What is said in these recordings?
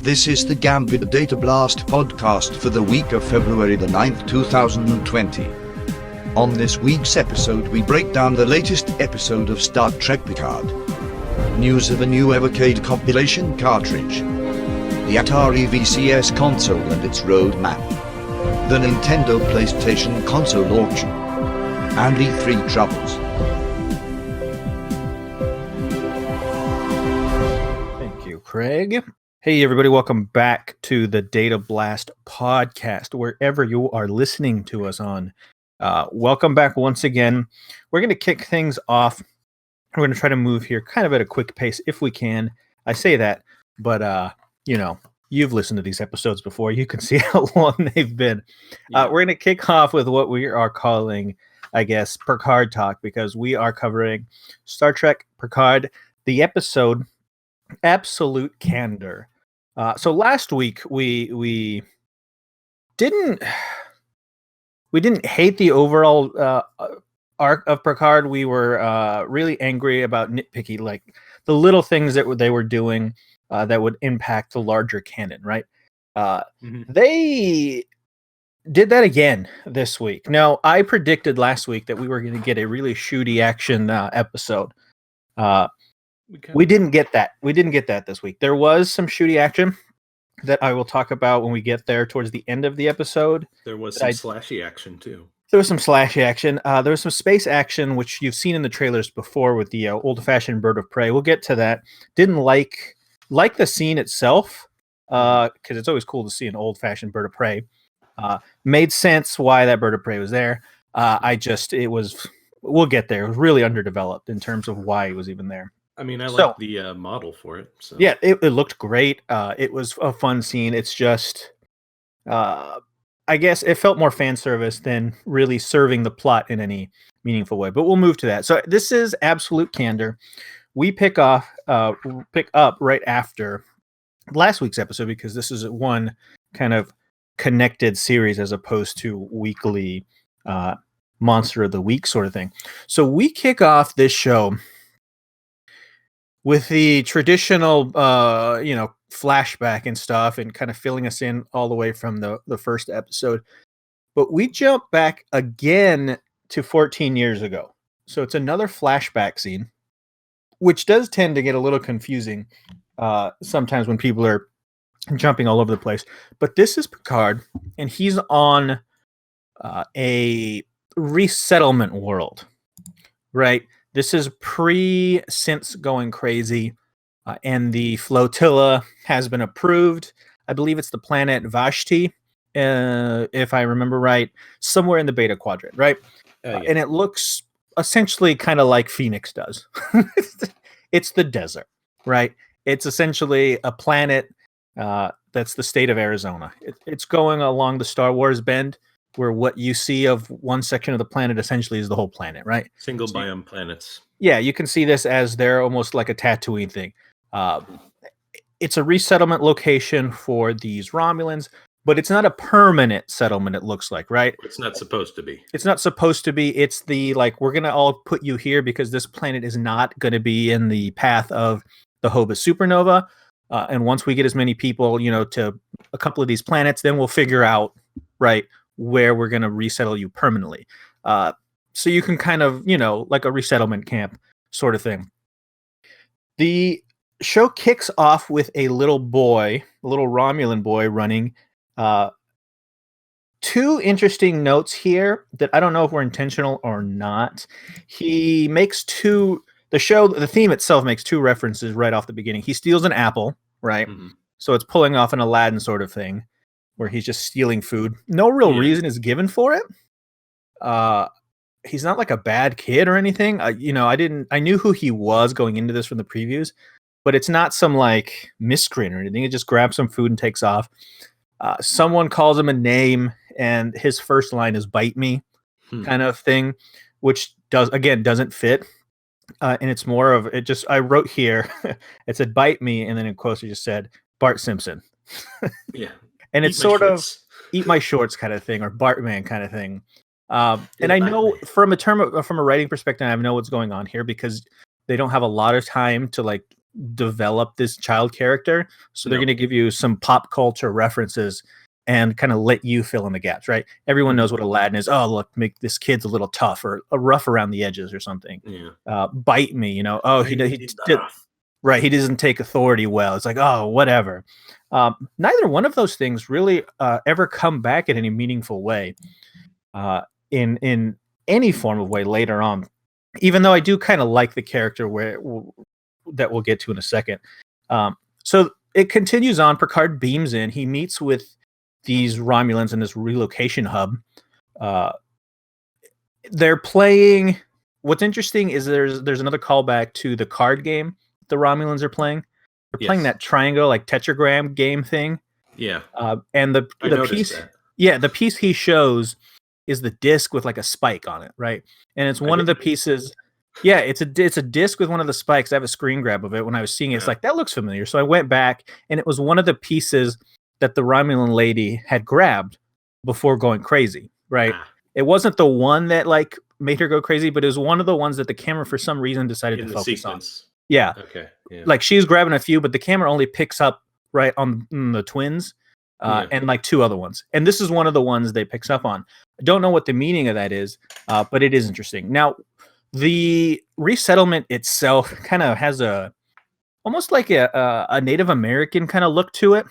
This is the Gambit Data Blast podcast for the week of February the 9th, 2020. On this week's episode, we break down the latest episode of Star Trek Picard, news of a new Evercade compilation cartridge, the Atari VCS console and its roadmap, the Nintendo PlayStation console auction, and E3 troubles. Thank you, Craig. Hey, everybody, welcome back to the Data Blast podcast, wherever you are listening to us on. Welcome back once again. We're going to kick things off. We're going to try to move here kind of at a quick pace if we can. I say that, but, you've listened to these episodes before. You can see how long they've been. We're going to kick off with what we are calling, I guess, Picard talk, because we are covering Star Trek Picard, the episode Absolute Candor. So last week we didn't hate the overall arc of Picard. We were really angry about nitpicky, like the little things that they were doing that would impact the larger canon, right? They did that again this week. Now, I predicted last week that we were going to get a really shooty action episode. We didn't get that. We didn't get that this week. There was some shooty action that I will talk about when we get there towards the end of the episode. There was some slashy action too. There was some slashy action. There was some space action, which you've seen in the trailers before with the old-fashioned bird of prey. We'll get to that. Didn't like the scene itself, because it's always cool to see an old-fashioned bird of prey. Made sense why that bird of prey was there. We'll get there. It was really underdeveloped in terms of why it was even there. I mean, I like the model for it. So. Yeah, it looked great. It was a fun scene. It's just, I guess it felt more fan service than really serving the plot in any meaningful way. But we'll move to that. So this is Absolute Candor. We pick up right after last week's episode, because this is one kind of connected series as opposed to weekly Monster of the Week sort of thing. So we kick off this show with the traditional, flashback and stuff, and kind of filling us in all the way from the first episode. But we jump back again to 14 years ago. So it's another flashback scene, which does tend to get a little confusing sometimes when people are jumping all over the place. But this is Picard, and he's on a resettlement world, right? This is pre-synths going crazy, and the flotilla has been approved. I believe it's the planet Vashti, if I remember right, somewhere in the Beta Quadrant, right? Yeah. And it looks essentially kind of like Phoenix does. It's the desert, right? It's essentially a planet that's the state of Arizona. It's going along the Star Wars bend, where what you see of one section of the planet essentially is the whole planet, right? Single biome planets. Yeah, you can see this as they're almost like a Tatooine thing. It's a resettlement location for these Romulans, but it's not a permanent settlement, it looks like, right? It's not supposed to be. It's not supposed to be. It's the, like, we're going to all put you here because this planet is not going to be in the path of the Hobus supernova. And once we get as many people, to a couple of these planets, then we'll figure out, right, where we're going to resettle you permanently. So you can kind of, like a resettlement camp sort of thing. The show kicks off with a little Romulan boy running. Two interesting notes here that I don't know if were intentional or not. He makes the theme itself makes two references right off the beginning. He steals an apple, right? Mm-hmm. So it's pulling off an Aladdin sort of thing, where he's just stealing food. No real reason is given for it. He's not like a bad kid or anything. I knew who he was going into this from the previews, but it's not some like miscreant or anything. He just grabs some food and takes off. Someone calls him a name, and his first line is "bite me," kind of thing, which doesn't fit. And it's more of it. Just I wrote here, it said "bite me," and then in quotes it just said Bart Simpson. Yeah. And it's sort of eat my shorts kind of thing, or Bartman kind of thing. And I know from a writing perspective, I know what's going on here, because they don't have a lot of time to like develop this child character. So they're going to give you some pop culture references and kind of let you fill in the gaps, right? Everyone knows what Aladdin is. Oh, look, make this kid's a little tough or rough around the edges or something. Yeah. Bite me, you know. Oh, he did. Right, he doesn't take authority well. It's like, oh, whatever. Neither one of those things really ever come back in any meaningful way, in any form of way later on. Even though I do kind of like the character that we'll get to in a second. So it continues on. Picard beams in. He meets with these Romulans in this relocation hub. They're playing. What's interesting is there's another callback to the card game the Romulans are playing. They're playing that triangle, like tetragram game thing. Yeah. And the piece, the piece he shows is the disc with like a spike on it, right? And it's one of the pieces. Yeah, it's a disc with one of the spikes. I have a screen grab of it. When I was seeing it, it's like, that looks familiar. So I went back, and it was one of the pieces that the Romulan lady had grabbed before going crazy, right? It wasn't the one that like made her go crazy, but it was one of the ones that the camera for some reason decided to focus on. Yeah. Okay. Yeah. Like she's grabbing a few, but the camera only picks up right on the twins and like two other ones. And this is one of the ones they picks up on. I don't know what the meaning of that is, but it is interesting. Now, the resettlement itself kind of has almost like a Native American kind of look to it,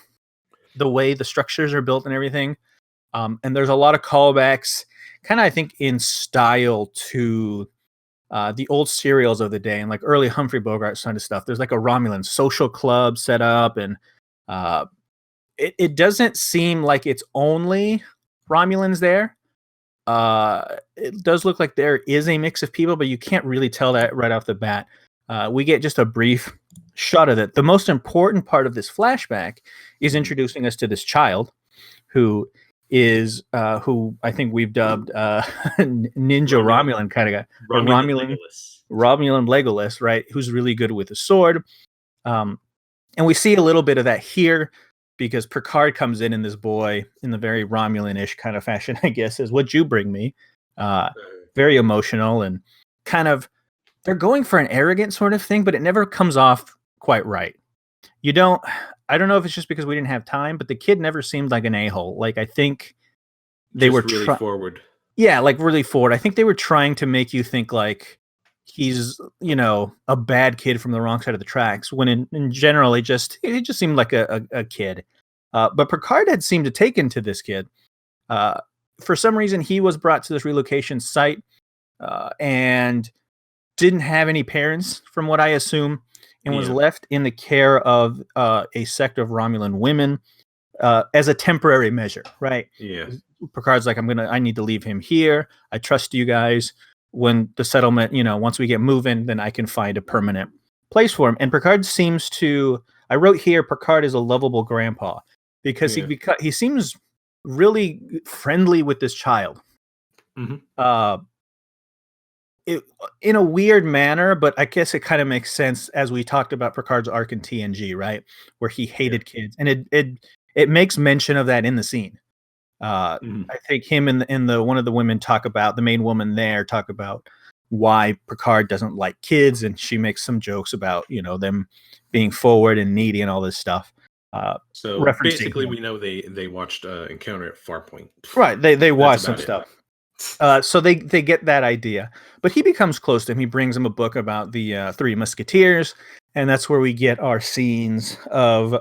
the way the structures are built and everything. And there's a lot of callbacks, kind of, I think, in style to the old serials of the day and like early Humphrey Bogart kind of stuff. There's like a Romulan social club set up, and it doesn't seem like it's only Romulans there. It does look like there is a mix of people, but you can't really tell that right off the bat. We get just a brief shot of it. The most important part of this flashback is introducing us to this child who is who I think we've dubbed Ninja Romulan kind of guy. Romulan Legolas, right? Who's really good with a sword. And we see a little bit of that here because Picard comes in this boy in the very Romulan-ish kind of fashion, I guess, is "What'd you bring me?" Very emotional and kind of, they're going for an arrogant sort of thing, but it never comes off quite right. I don't know if it's just because we didn't have time, but the kid never seemed like an a-hole. Like, I think they were really forward. Yeah, like really forward. I think they were trying to make you think like he's, a bad kid from the wrong side of the tracks, when in general, it just seemed like a kid. But Picard had seemed to take into this kid. For some reason, he was brought to this relocation site and didn't have any parents, from what I assume, and was left in the care of a sect of Romulan women as a temporary measure, right? Yeah. Picard's like, I need to leave him here. I trust you guys. When the settlement, once we get moving, then I can find a permanent place for him. And Picard seems to, I wrote here, Picard is a lovable grandpa because he seems really friendly with this child. Mm-hmm. In a weird manner, but I guess it kind of makes sense as we talked about Picard's arc in TNG, right? Where he hated kids. And it makes mention of that in the scene. I think him and the one of the women the main woman there talk about why Picard doesn't like kids, and she makes some jokes about them being forward and needy and all this stuff. So basically, we know they watched Encounter at Farpoint. Right, they watched some stuff. So they get that idea, but he becomes close to him. He brings him a book about the Three Musketeers, and that's where we get our scenes of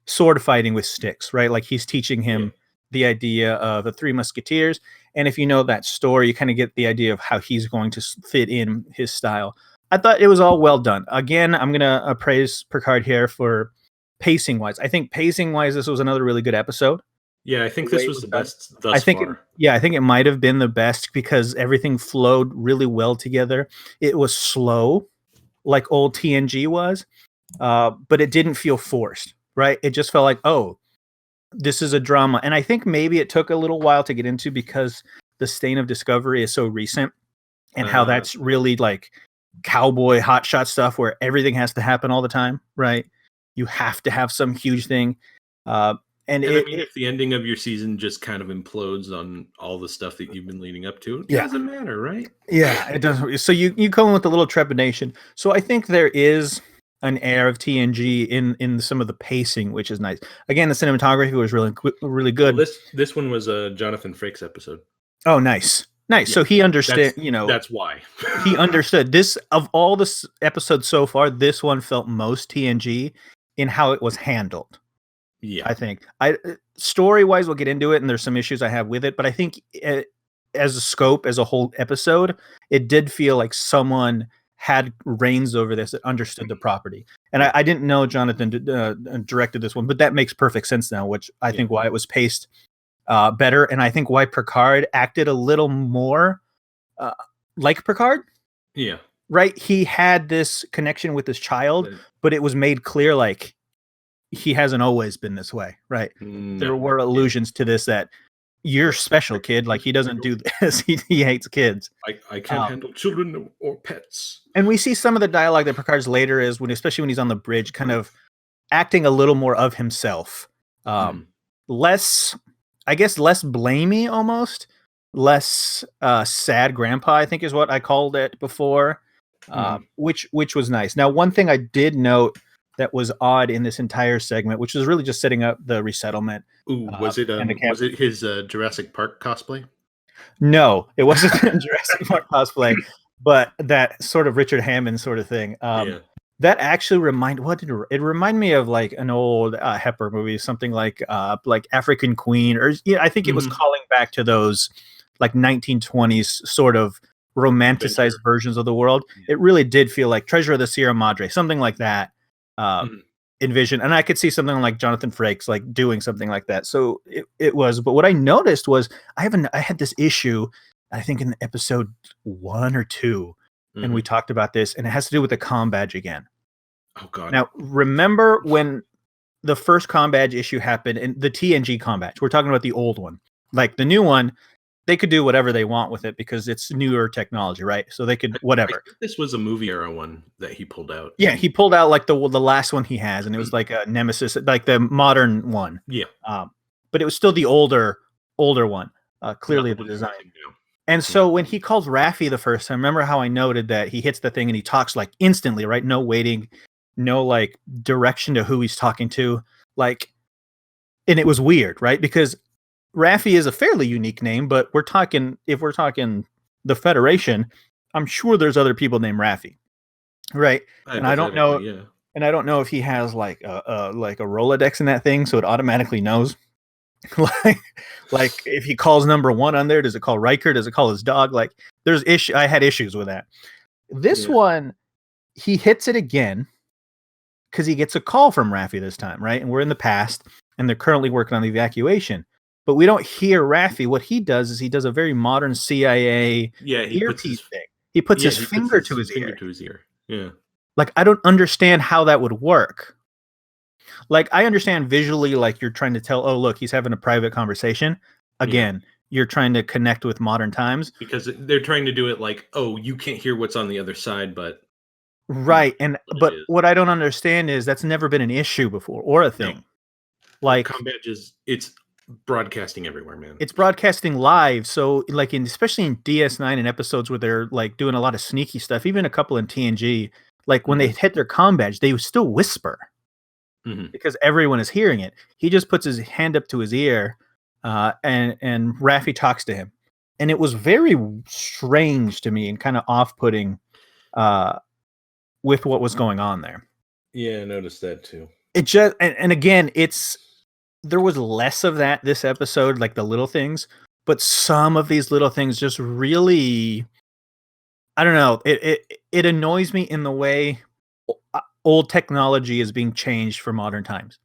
sword fighting with sticks, right? Like he's teaching him the idea of the Three Musketeers. And if you know that story, you kind of get the idea of how he's going to fit in his style. I thought it was all well done. Again, I'm going to praise Picard here for pacing wise. I think pacing wise, this was another really good episode. Yeah, I think this was the best thus far. I think it might have been the best because everything flowed really well together. It was slow, like old TNG was, but it didn't feel forced. Right? It just felt like, oh, this is a drama. And I think maybe it took a little while to get into because the Stain of Discovery is so recent and how that's really like cowboy hotshot stuff where everything has to happen all the time, right? You have to have some huge thing. And I mean, if the ending of your season just kind of implodes on all the stuff that you've been leading up to, it doesn't matter, right? Yeah, it doesn't. So you come in with a little trepidation. So I think there is an air of TNG in some of the pacing, which is nice. Again, the cinematography was really good. Well, this one was a Jonathan Frakes episode. Oh, nice. Yeah, so he understood. That's why he understood this. Of all the episodes so far, this one felt most TNG in how it was handled. Yeah, I think story-wise, we'll get into it, and there's some issues I have with it, but I think as a scope, as a whole episode, it did feel like someone had reins over this that understood the property. And I didn't know Jonathan directed this one, but that makes perfect sense now, which I think why it was paced better, and I think why Picard acted a little more like Picard. Yeah. Right? He had this connection with his child, but it was made clear like he hasn't always been this way, right? No. There were allusions to this that you're special, kid. Like he doesn't do this. He hates kids. I can't handle children or pets. And we see some of the dialogue that Picard's later is especially when he's on the bridge, kind of acting a little more of himself. Less blamey almost, less sad grandpa, I think is what I called it before, which was nice. Now, one thing I did note that was odd in this entire segment, which was really just setting up the resettlement. Ooh, was it his Jurassic Park cosplay? No, it wasn't Jurassic Park cosplay, but that sort of Richard Hammond sort of thing. That actually reminded me of like an old Hepper movie, something like African Queen, or I think it was calling back to those like 1920s sort of romanticized versions of the world. It really did feel like Treasure of the Sierra Madre, something like that. Envision, and I could see something like Jonathan Frakes like doing something like that. So it was, but what I noticed was I had this issue, I think in episode 1 or 2, and we talked about this, and it has to do with the comm badge again. Oh God! Now remember when the first comm badge issue happened, and the TNG comm badge? We're talking about the old one, like the new one. They could do whatever they want with it because it's newer technology, right? So they could whatever. I think this was a movie era one that he pulled out. Yeah, he pulled out like the last one he has, and it was like a Nemesis, like the modern one. Yeah. But it was still the older one. Clearly the design. And so when he calls Raffi the first time, remember how I noted that he hits the thing and he talks like instantly, right? No waiting, no like direction to who he's talking to, like, and it was weird, right? Because Raffi is a fairly unique name, but if we're talking the Federation, I'm sure there's other people named Raffi, right? And I don't know, and I don't know if he has like a Rolodex in that thing, so it automatically knows. like if he calls number 1 on there, does it call Riker? Does it call his dog? Like I had issues with that. This one, he hits it again because he gets a call from Raffi this time, right? And we're in the past, and they're currently working on the evacuation. But we don't hear Raffi. What he does is he does a very modern CIA earpiece thing. He puts his finger to his ear. Yeah. Like, I don't understand how that would work. Like, I understand visually, like, you're trying to tell, oh, look, he's having a private conversation. Again, you're trying to connect with modern times. Because they're trying to do it like, oh, you can't hear what's on the other side, but... Right. But what I don't understand is that's never been an issue before or a thing. No. Like, comm badges, it's broadcasting everywhere, man. It's broadcasting live, so like especially in DS9 and episodes where they're like doing a lot of sneaky stuff, even a couple in TNG, like when they hit their comm badge, they still whisper because everyone is hearing it. He just puts his hand up to his ear, and Raffi talks to him, and it was very strange to me and kind of off-putting with what was going on there. Yeah, I noticed that too. It just and again, there was less of that this episode, like the little things, but some of these little things just really, I don't know. It annoys me in the way old technology is being changed for modern times.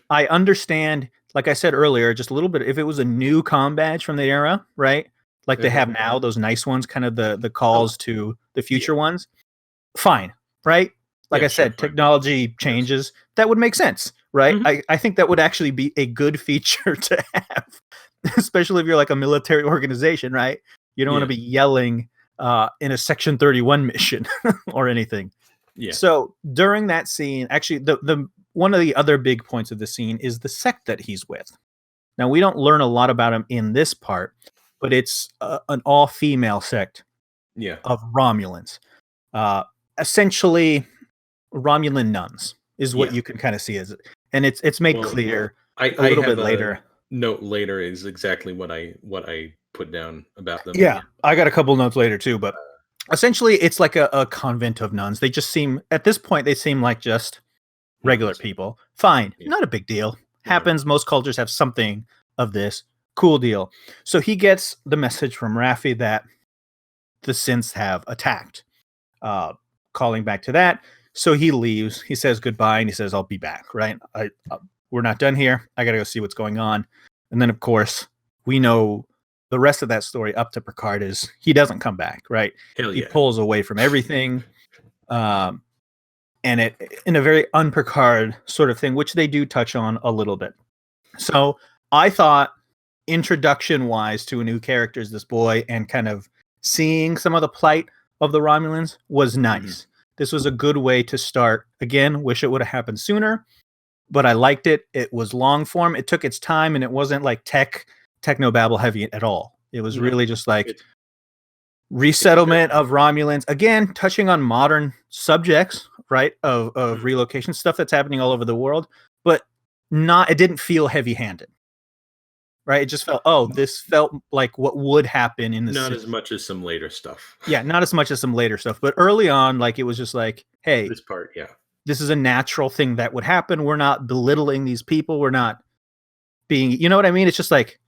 I understand, like I said earlier, just a little bit. If it was a new comm badge from the era, right? Like they have now, those nice ones, kind of the calls to the future ones. Fine, right? Like I said, technology changes. That would make sense, right? I think that would actually be a good feature to have, especially if you're like a military organization, right? You don't want to be yelling in a Section 31 mission or anything. Yeah. So during that scene, actually, the one of the other big points of the scene is the sect that he's with. Now, we don't learn a lot about him in this part, but it's an all-female sect of Romulans. Essentially, Romulan nuns is what you can kind of see as it. And it's made clear a little bit later. Note later is exactly what I put down about them. Yeah, I got a couple notes later too, but essentially it's like a convent of nuns. They just seem, at this point, they seem like just regular people. Fine, not a big deal. Happens. Most cultures have something of this. Cool deal. So he gets the message from Raffi that the synths have attacked. Calling back to that. So he leaves. He says goodbye and he says, I'll be back, right? We're not done here. I got to go see what's going on. And then, of course, we know the rest of that story up to Picard is he doesn't come back, right? He pulls away from everything. And it in a very un-Picard sort of thing, which they do touch on a little bit. So I thought introduction-wise to a new character is this boy and kind of seeing some of the plight of the Romulans was nice. Mm-hmm. This was a good way to start. Again, wish it would have happened sooner, but I liked it. It was long form. It took its time, and it wasn't like technobabble heavy at all. It was really just like resettlement of Romulans. Again, touching on modern subjects, right? Of relocation stuff that's happening all over the world, but it didn't feel heavy-handed. Right? It just felt, this felt like what would happen in the Not as much as some later stuff. Yeah, not as much as some later stuff. But early on, like, it was just like, hey, this part, this is a natural thing that would happen. We're not belittling these people. We're not being, you know what I mean? It's just like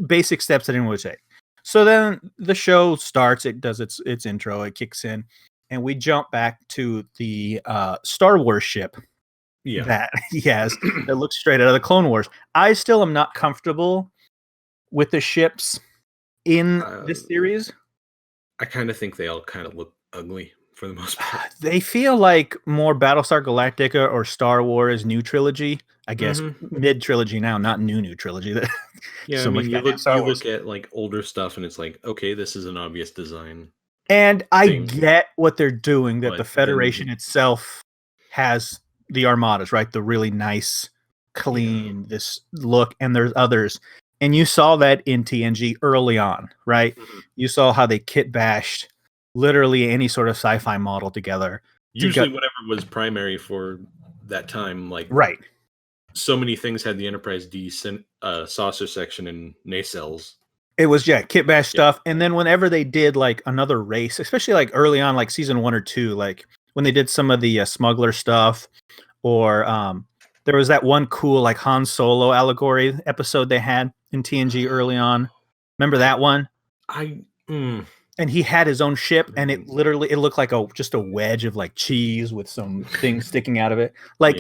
basic steps that anyone would take. So then the show starts. It does its intro. It kicks in. And we jump back to the Star Wars ship. That he has that looks straight out of the Clone Wars. I still am not comfortable with the ships in this series. I kind of think they all kind of look ugly for the most part. They feel like more Battlestar Galactica or Star Wars New Trilogy. I guess mid trilogy now, not new trilogy. So I mean, you look at like older stuff, and it's like, okay, this is an obvious design. And I get what they're doing. That the Federation itself has the armadas, right? The really nice, clean, this look, and there's others. And you saw that in TNG early on, right? Mm-hmm. You saw how they kit bashed literally any sort of sci-fi model together. Usually whatever was primary for that time, like so many things had the Enterprise D saucer section and nacelles. It was kit bash stuff. And then whenever they did like another race, especially like early on, like season 1 or 2, like when they did some of the smuggler stuff, or there was that one cool like Han Solo allegory episode they had in TNG early on. Remember that one? And he had his own ship, and it looked like just a wedge of like cheese with some things sticking out of it. Like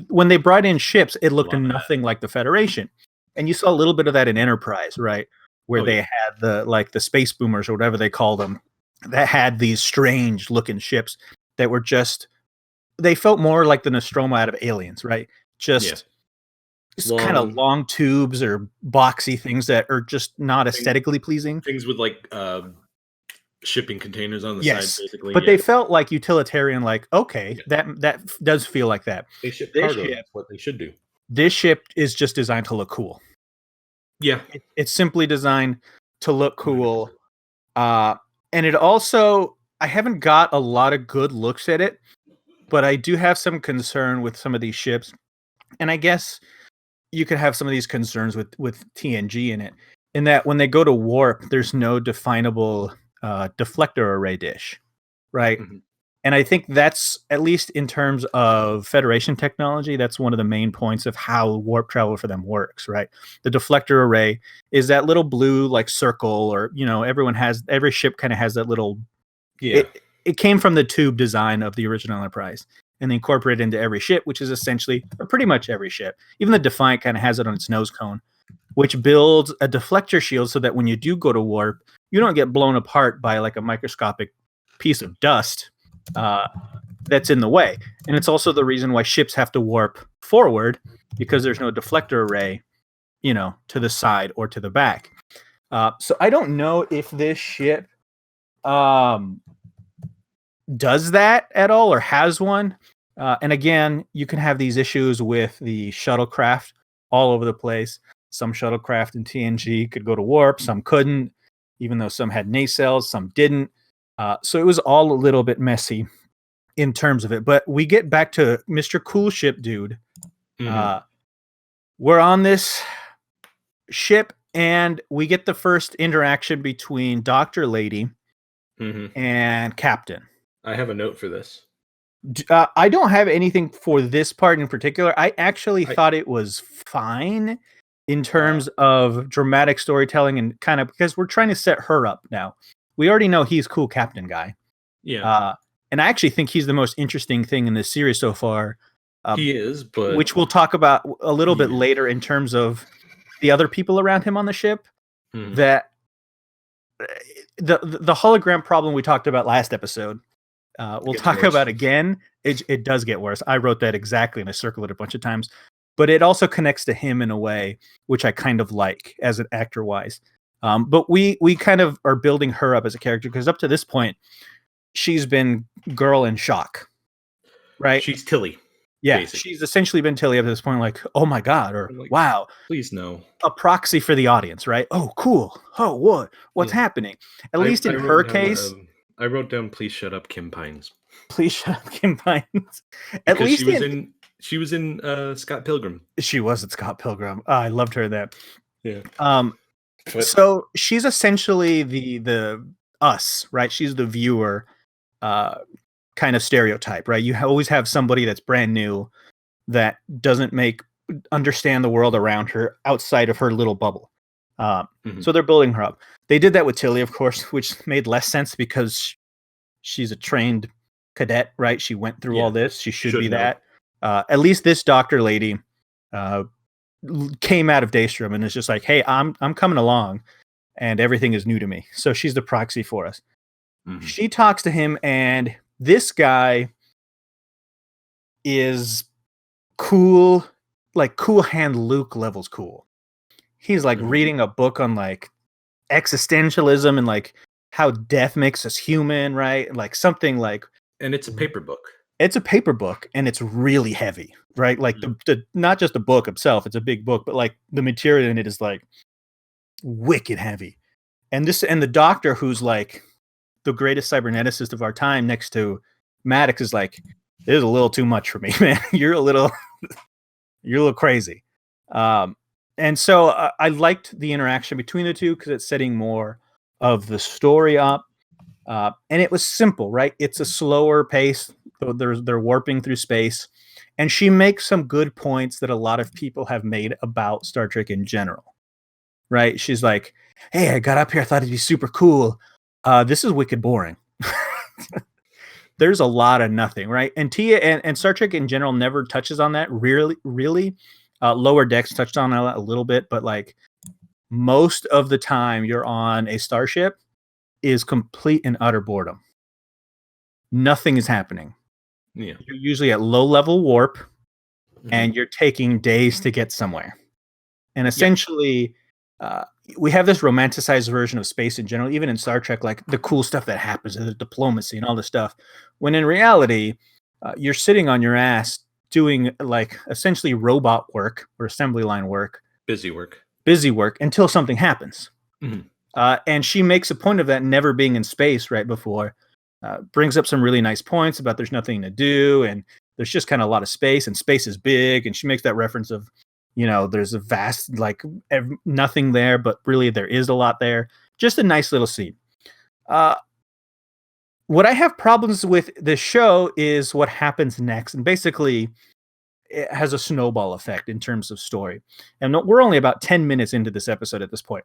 when they brought in ships, it looked nothing like the Federation. And you saw a little bit of that in Enterprise, right? Where they had the space boomers or whatever they called them, that had these strange looking ships that were just, they felt more like the Nostromo out of Aliens, right? Just kind of long tubes or boxy things that are just not aesthetically pleasing. Things with like shipping containers on the side, basically. But they felt like utilitarian, like, okay, that does feel like that. They ship cargo, that's what they should do. This ship is just designed to look cool. Yeah. It's simply designed to look cool. And it also, I haven't got a lot of good looks at it, but I do have some concern with some of these ships. And I guess you could have some of these concerns with TNG in it, in that when they go to warp, there's no definable deflector array dish, right? Mm-hmm. And I think that's, at least in terms of Federation technology, that's one of the main points of how warp travel for them works, right? The deflector array is that little blue like circle, or, you know, every ship kind of has that little, it came from the tube design of the original Enterprise and they incorporated it into every ship, which is essentially, or pretty much every ship. Even the Defiant kind of has it on its nose cone, which builds a deflector shield so that when you do go to warp, you don't get blown apart by like a microscopic piece of dust that's in the way. And it's also the reason why ships have to warp forward, because there's no deflector array, you know, to the side or to the back. So I don't know if this ship does that at all or has one, And again, you can have these issues with the shuttlecraft all over the place. Some shuttlecraft in TNG could go to warp, some couldn't, even though some had nacelles, some didn't. So it was all a little bit messy in terms of it. But we get back to Mr. Cool Ship Dude. We're on this ship, and we get the first interaction between Dr. Lady and Captain. I have a note for this. I don't have anything for this part in particular. I actually thought it was fine in terms of dramatic storytelling and kind of because we're trying to set her up now. We already know he's cool captain guy. Yeah. And I actually think he's the most interesting thing in this series so far. He is, but which we'll talk about a little bit later in terms of the other people around him on the ship. That the hologram problem we talked about last episode. We'll talk about again. It does get worse. I wrote that exactly and I circled it a bunch of times, but it also connects to him in a way which I kind of like as an actor wise. But we kind of are building her up as a character because up to this point, she's been girl in shock, right? She's Tilly. Yeah, basically. She's essentially been Tilly up to this point, like, oh my God, or like, wow. Please no. A proxy for the audience, right? Oh, cool. Oh, what's happening? At least in her case. I wrote down, please shut up, Kim Pines. Please shut up, Kim Pines. At least she was in Scott Pilgrim. She was at Scott Pilgrim. I loved her in that. Yeah. So she's essentially the us, right? She's the viewer kind of stereotype, right? You always have somebody that's brand new that doesn't understand the world around her outside of her little bubble. So they're building her up. They did that with Tilly, of course, which made less sense because she's a trained cadet, right? She went through all this. She should be that. At least this Dr. Lady came out of Daystrom and is just like, hey, I'm coming along and everything is new to me. So she's the proxy for us. She talks to him, and this guy is cool, like Cool Hand Luke levels cool. He's like reading a book on like existentialism and like how death makes us human, right? Like something like, and it's a paper book. It's a paper book, and it's really heavy, right? Like the not just the book itself, it's a big book, but like the material in it is like wicked heavy. And the doctor, who's like the greatest cyberneticist of our time next to Maddox, is like, this is a little too much for me, man. You're a little crazy. And so I liked the interaction between the two because it's setting more of the story up. And it was simple, right? It's a slower pace. They're warping through space. And she makes some good points that a lot of people have made about Star Trek in general, right? She's like, hey, I got up here. I thought it'd be super cool. This is wicked boring. There's a lot of nothing, right? And Tia and Star Trek in general never touches on that really. Lower Decks touched on that a little bit, but like most of the time you're on a starship is complete and utter boredom. Nothing is happening. Yeah. You're usually at low level warp and you're taking days to get somewhere. And essentially, we have this romanticized version of space in general, even in Star Trek, like the cool stuff that happens, the diplomacy and all this stuff. When in reality, you're sitting on your ass doing like essentially robot work or assembly line work. Busy work until something happens. And she makes a point of that never being in space right before. Brings up some really nice points about there's nothing to do and there's just kind of a lot of space and space is big. And she makes that reference of, there's a vast, like nothing there, but really there is a lot there. Just a nice little scene. What I have problems with this show is what happens next. And basically it has a snowball effect in terms of story. And we're only about 10 minutes into this episode at this point.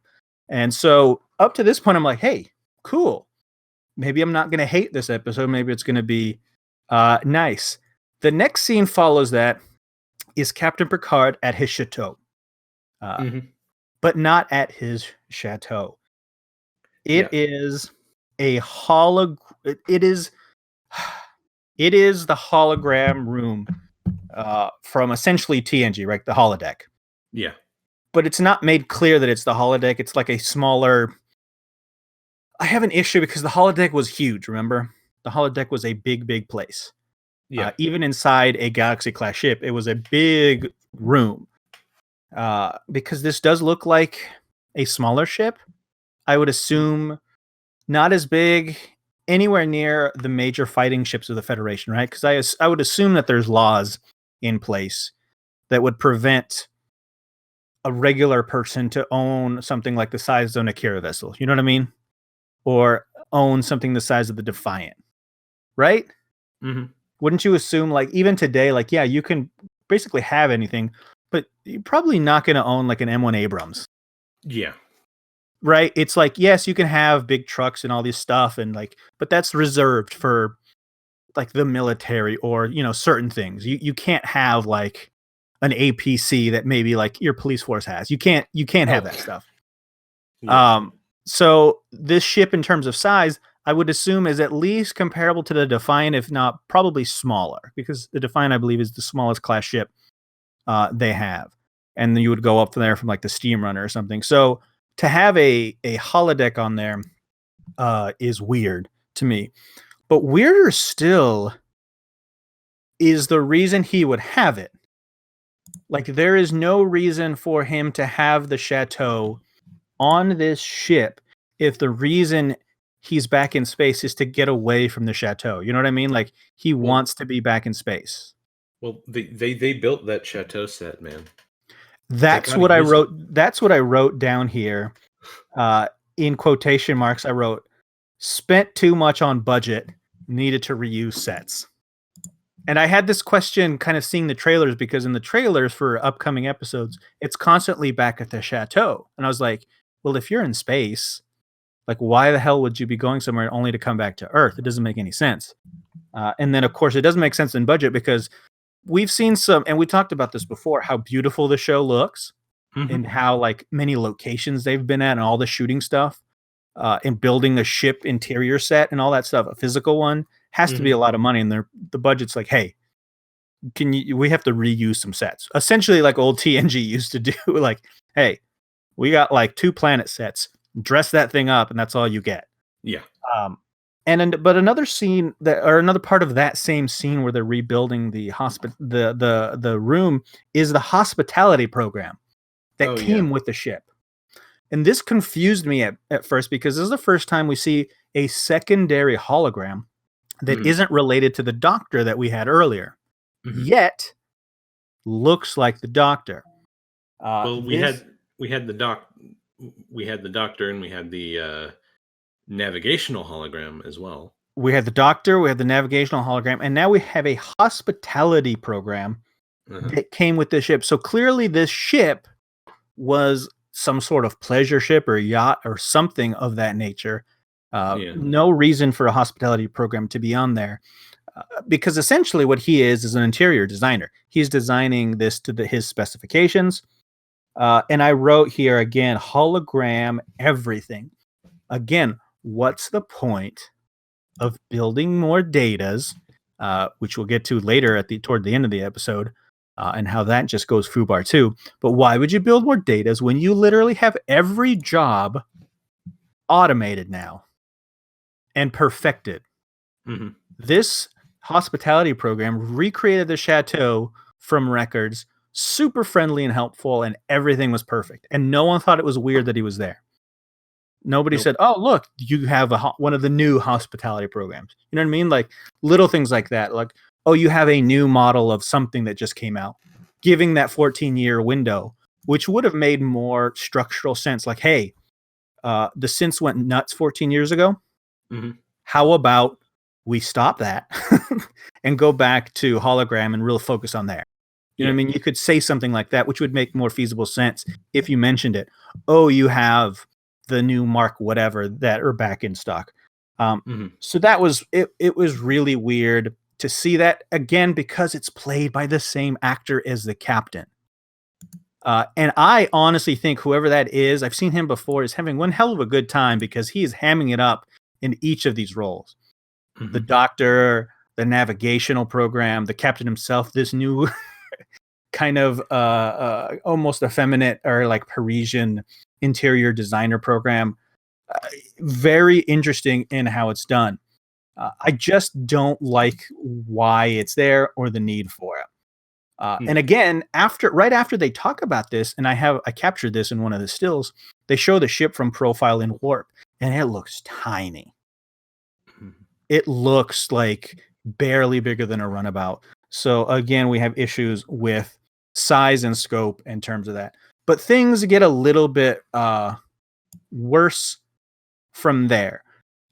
And so up to this point, I'm like, hey, cool. Maybe I'm not going to hate this episode. Maybe it's going to be nice. The next scene follows that is Captain Picard at his chateau. But not at his chateau. It is a it is the hologram room from essentially TNG, right? The holodeck. Yeah. But it's not made clear that it's the holodeck. It's like a smaller. I have an issue because the holodeck was huge, remember? The holodeck was a big place. Even inside a Galaxy class ship, it was a big room. Because this does look like a smaller ship, I would assume not as big, anywhere near the major fighting ships of the Federation, right? Because I would assume that there's laws in place that would prevent a regular person to own something like the size of an Akira vessel. You know what I mean? Or own something the size of the Defiant, right? Mm-hmm. Wouldn't you assume, like, even today, like, yeah, you can basically have anything, but you're probably not going to own like an M1 Abrams. Yeah. Right? It's like, yes, you can have big trucks and all this stuff, and like, but that's reserved for like the military or, you know, certain things. You can't have like an APC that maybe like your police force has. You can't have that stuff. Yeah. So this ship in terms of size, I would assume is at least comparable to the Defiant, if not probably smaller, because the Defiant, I believe, is the smallest class ship they have. And then you would go up from there from like the Steam Runner or something. So to have a holodeck on there is weird to me. But weirder still is the reason he would have it. Like, there is no reason for him to have the chateau on this ship if the reason he's back in space is to get away from the chateau. You know what I mean? Like, he wants to be back in space. Well, they built that chateau set, man. That's what I wrote. That's what I wrote down here. In quotation marks, I wrote, "Spent too much on budget, needed to reuse sets." And I had this question kind of seeing the trailers, because in the trailers for upcoming episodes, it's constantly back at the chateau. And I was like, well, if you're in space, like, why the hell would you be going somewhere only to come back to Earth? It doesn't make any sense. And then, of course, it doesn't make sense in budget, because we've seen some, and we talked about this before, how beautiful the show looks and how like many locations they've been at and all the shooting stuff and building a ship interior set and all that stuff, a physical one, has to be a lot of money. And the budget's like, hey, we have to reuse some sets, essentially like old TNG used to do. Like, hey, we got like 2 planet sets, dress that thing up, and that's all you get. Yeah. But another scene another part of that same scene where they're rebuilding the room is the hospitality program that came with the ship. And this confused me at first, because this is the first time we see a secondary hologram that isn't related to the Doctor that we had earlier, yet looks like the Doctor. Well, we had the Doctor, and we had the navigational hologram as well. We had the Doctor, we had the navigational hologram, and now we have a hospitality program that came with this ship. So clearly this ship was some sort of pleasure ship or yacht or something of that nature. No reason for a hospitality program to be on there, because essentially what he is an interior designer. He's designing this to his specifications. And I wrote here again, hologram everything. Again, what's the point of building more datas, which we'll get to later toward the end of the episode, and how that just goes foobar too. But why would you build more datas when you literally have every job automated now and perfected? This hospitality program recreated the chateau from records, super friendly and helpful, and everything was perfect. And no one thought it was weird that he was there. Nobody said, oh, look, you have one of the new hospitality programs. You know what I mean? Like little things like that. Like, oh, you have a new model of something that just came out, giving that 14-year window, which would have made more structural sense. Like, hey, the synths went nuts 14 years ago. How about we stop that and go back to hologram and really focus on there? You know what I mean? You could say something like that, which would make more feasible sense if you mentioned it. Oh, you have the new Mark whatever that are back in stock. So that was it. It was really weird to see that again, because it's played by the same actor as the captain. And I honestly think whoever that is, I've seen him before, is having one hell of a good time, because he is hamming it up in each of these roles. The Doctor, the navigational program, the captain himself, this new kind of almost effeminate or like Parisian interior designer program. Very interesting in how it's done. I just don't like why it's there or the need for it. And again, right after they talk about this, and I captured this in one of the stills, they show the ship from profile in warp, and it looks tiny. It looks like barely bigger than a runabout. So again, we have issues with size and scope in terms of that. But things get a little bit worse from there.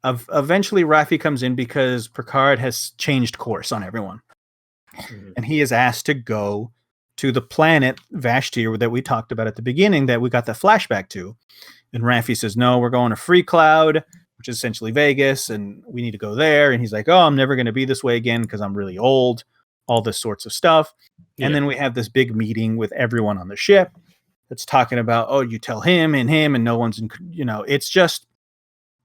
Eventually, Raffi comes in because Picard has changed course on everyone. And he is asked to go to the planet Vashtir that we talked about at the beginning that we got the flashback to. And Raffi says, no, we're going to Free Cloud, which is essentially Vegas, and we need to go there. And he's like, oh, I'm never going to be this way again because I'm really old, all this sorts of stuff. Yeah. And then we have this big meeting with everyone on the ship that's talking about, oh, you tell him, and no one's, it's just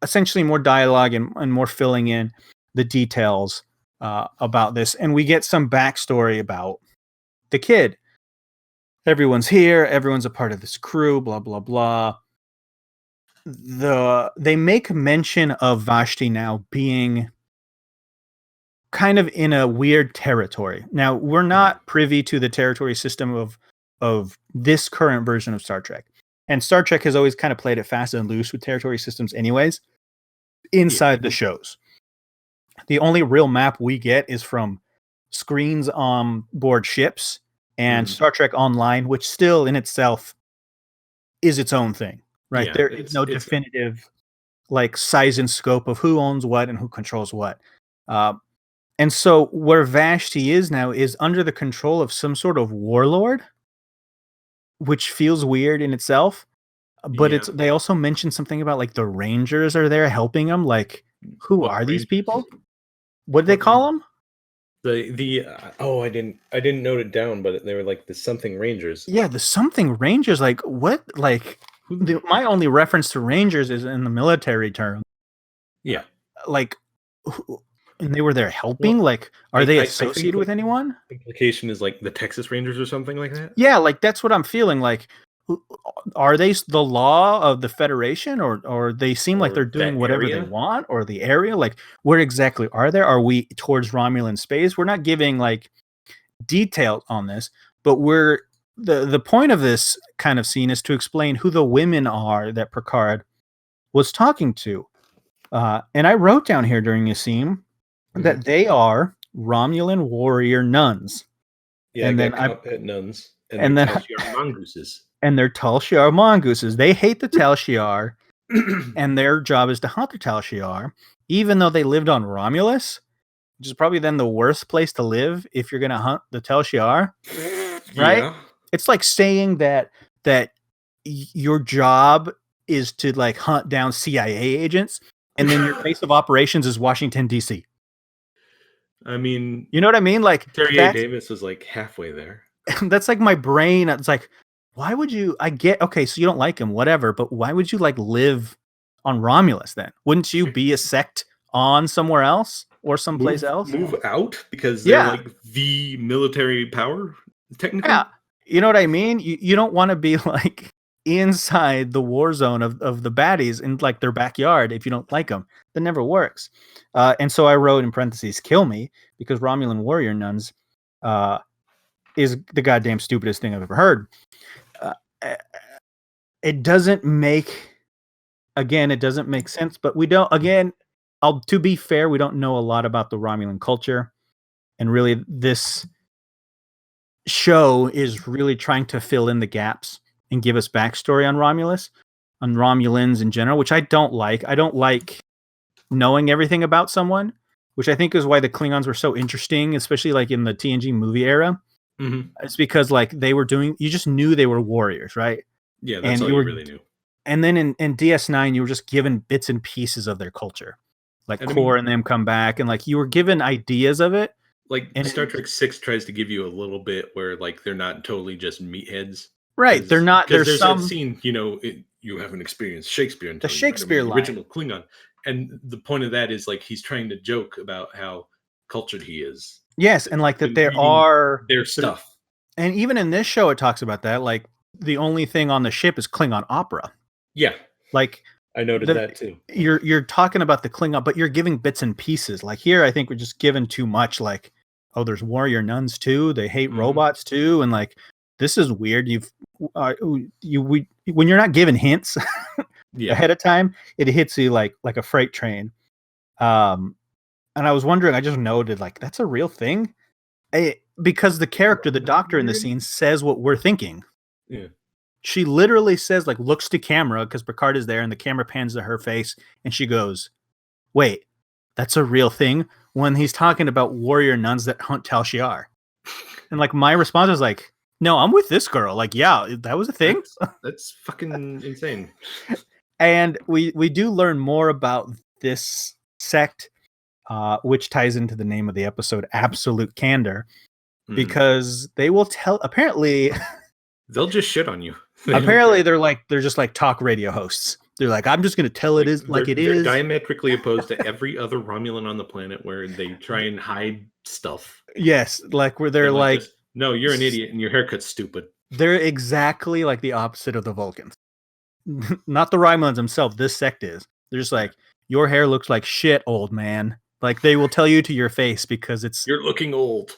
essentially more dialogue and more filling in the details about this. And we get some backstory about the kid. Everyone's here. Everyone's a part of this crew, blah, blah, blah. They make mention of Vashti now being kind of in a weird territory. Now, we're not privy to the territory system of this current version of Star Trek. And Star Trek has always kind of played it fast and loose with territory systems anyways, inside the shows. The only real map we get is from screens on board ships and Star Trek Online, which still in itself is its own thing, right? There is no definitive like size and scope of who owns what and who controls what. And so where Vashti is now is under the control of some sort of warlord, which feels weird in itself. But they also mentioned something about like the Rangers are there helping them. Like, who are these people? What did they call them? I didn't note it down, but they were like the something Rangers. Yeah, the something Rangers. Like what? Like my only reference to Rangers is in the military term. Yeah, like, and they were there helping. Like, are they associated with anyone? Implication is like the Texas Rangers or something like that. Yeah, like that's what I'm feeling. Like, are they the law of the Federation, or they seem like they're doing whatever they want, or the area? Like, where exactly are they? Are we towards Romulan space? We're not giving like details on this, but we're the point of this kind of scene is to explain who the women are that Picard was talking to. And I wrote down here during the scene that they are Romulan warrior nuns. Yeah, and then nuns, and then mongooses. And they're Tal Shiar mongooses. They hate the Tal Shiar, and their job is to hunt the Tal Shiar, even though they lived on Romulus, which is probably then the worst place to live if you're going to hunt the Tal Shiar, right? Yeah. It's like saying that your job is to like hunt down CIA agents, and then your base of operations is Washington, D.C. I mean, you know what I mean? Like Terry A. Davis was like halfway there. That's like my brain. It's like, why would you? Okay, so you don't like him, whatever. But why would you like live on Romulus then? Wouldn't you be a sect on somewhere else or someplace else? Move out because they're like the military power, technically. Yeah, you know what I mean. You don't want to be like inside the war zone of the baddies in like their backyard if you don't like them. That never works. And so I wrote in parentheses, "Kill me," because Romulan warrior nuns is the goddamn stupidest thing I've ever heard. It doesn't make sense, but we don't, to be fair, we don't know a lot about the Romulan culture. And really this show is really trying to fill in the gaps and give us backstory on Romulans in general, which I don't like. I don't like knowing everything about someone, which I think is why the Klingons were so interesting, especially like in the TNG movie era. Mm-hmm. It's because like you just knew they were warriors, right? Yeah, that's all you really knew. And then in DS9, you were just given bits and pieces of their culture. Like Core and them come back, and like you were given ideas of it. Like Star Trek 6 tries to give you a little bit where like they're not totally just meatheads. Right. They're not. There's some scene, you haven't experienced Shakespeare until the Shakespeare line. Original Klingon. And the point of that is like he's trying to joke about how cultured he is. Yes, and like that there are their stuff. And even in this show it talks about that. Like the only thing on the ship is Klingon opera. Yeah. Like I noted that too. You're talking about the Klingon, but you're giving bits and pieces. Like here, I think we're just given too much. Like, oh, there's warrior nuns too. They hate robots too, and like this is weird. When you're not given hints ahead of time, it hits you like a freight train. And I was wondering, I just noted like that's a real thing, because the character, the doctor in the scene, says what we're thinking. Yeah. She literally says, like, looks to camera because Picard is there and the camera pans to her face and she goes, wait, that's a real thing? When he's talking about warrior nuns that hunt Tal Shiar. And like my response was like, no, I'm with this girl. Like, yeah, that was a thing. That's fucking insane. And we do learn more about this sect, which ties into the name of the episode, Absolute Candor, because they will tell, apparently... They'll just shit on you. Apparently, they're just like talk radio hosts. They're like, I'm just going to tell it is like it is. They're diametrically opposed to every other Romulan on the planet, where they try and hide stuff. Yes, like where they're like, no, you're an idiot and your haircut's stupid. They're exactly like the opposite of the Vulcans. Not the Romulans themselves. This sect is. They're just like, your hair looks like shit, old man. Like they will tell you to your face because you're looking old.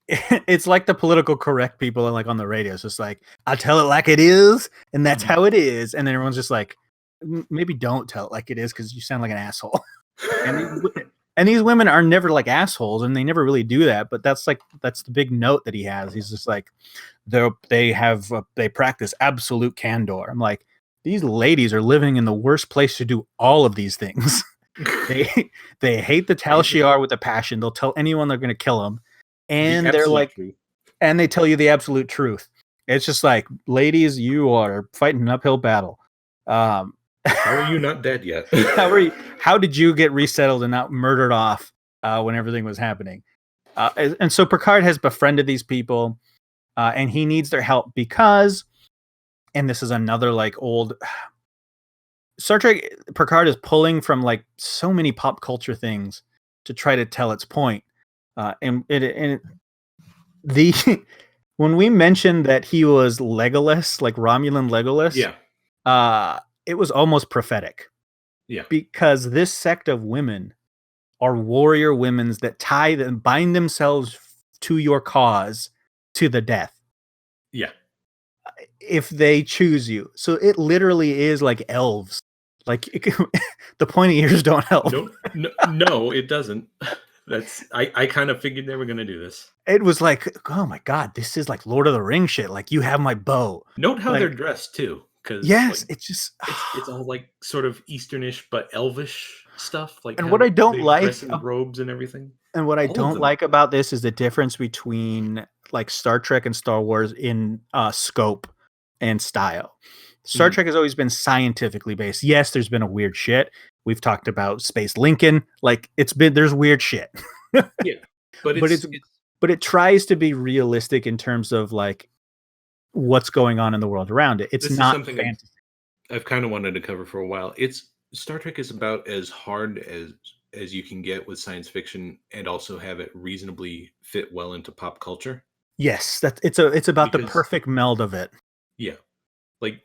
It's like the political correct people like on the radio. It's just like, I tell it like it is, and that's how it is. And then everyone's just like, maybe don't tell it like it is because you sound like an asshole. And these women are never like assholes, and they never really do that. But that's the big note that he has. He's just like, they practice absolute candor. I'm like, these ladies are living in the worst place to do all of these things. They hate the Tal Shiar with a passion. They'll tell anyone they're going to kill them. And they're like, and they tell you the absolute truth. It's just like, ladies, you are fighting an uphill battle. How are you not dead yet? How did you get resettled and not murdered off when everything was happening? And so Picard has befriended these people, and he needs their help because, and this is another like old Star Trek, Picard is pulling from like so many pop culture things to try to tell its point. When we mentioned that he was Legolas, like Romulan Legolas, it was almost prophetic. Yeah, because this sect of women are warrior women that bind themselves to your cause to the death. Yeah, if they choose you. So it literally is like elves. Like the pointy ears don't help. No, it doesn't. I kind of figured they were going to do this. It was like, oh my God, this is like Lord of the Rings shit. Like, you have my bow. Note how they're dressed too. Yes, like, it's all like sort of Easternish but elvish stuff. Like, and what I don't like, dress in robes and everything. And what I don't like about this is the difference between like Star Trek and Star Wars in scope and style. Star Trek has always been scientifically based. Yes, there's been a weird shit. We've talked about Space Lincoln. Like there's weird shit. Yeah, but it tries to be realistic in terms of like what's going on in the world around it. It's not fantasy. I've kind of wanted to cover for a while. Star Trek is about as hard as you can get with science fiction, and also have it reasonably fit well into pop culture. Yes, it's about the perfect meld of it. Yeah, like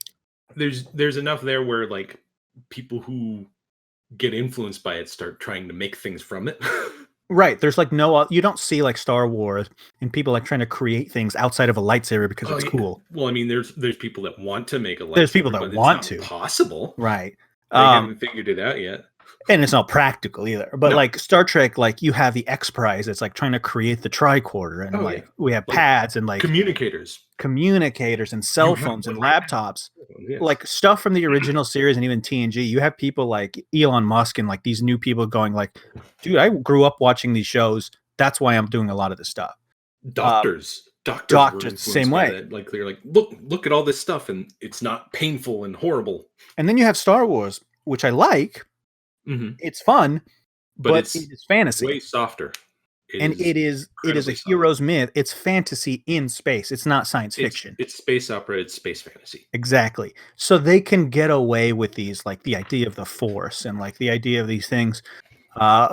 there's enough there where like people who get influenced by it start trying to make things from it. Right. There's like you don't see like Star Wars and people like trying to create things outside of a lightsaber because it's cool. Well, I mean, there's people that want to make a lightsaber. There's people that want to. Possible. Right. They haven't figured it out yet. And it's not practical either. But like Star Trek, like you have the X Prize. It's like trying to create the tricorder, and we have pads and like communicators and cell phones and laptops. Yes. Like stuff from the original series and even TNG. You have people like Elon Musk and like these new people going like, dude, I grew up watching these shows. That's why I'm doing a lot of this stuff. Doctors same way. Like they're like, look at all this stuff, and it's not painful and horrible. And then you have Star Wars, which I like. Mm-hmm. It's fun, but it is fantasy. Way softer. It is a hero's myth. It's fantasy in space. It's not science fiction. It's space opera. It's space fantasy. Exactly. So they can get away with these, like the idea of the Force and like the idea of these things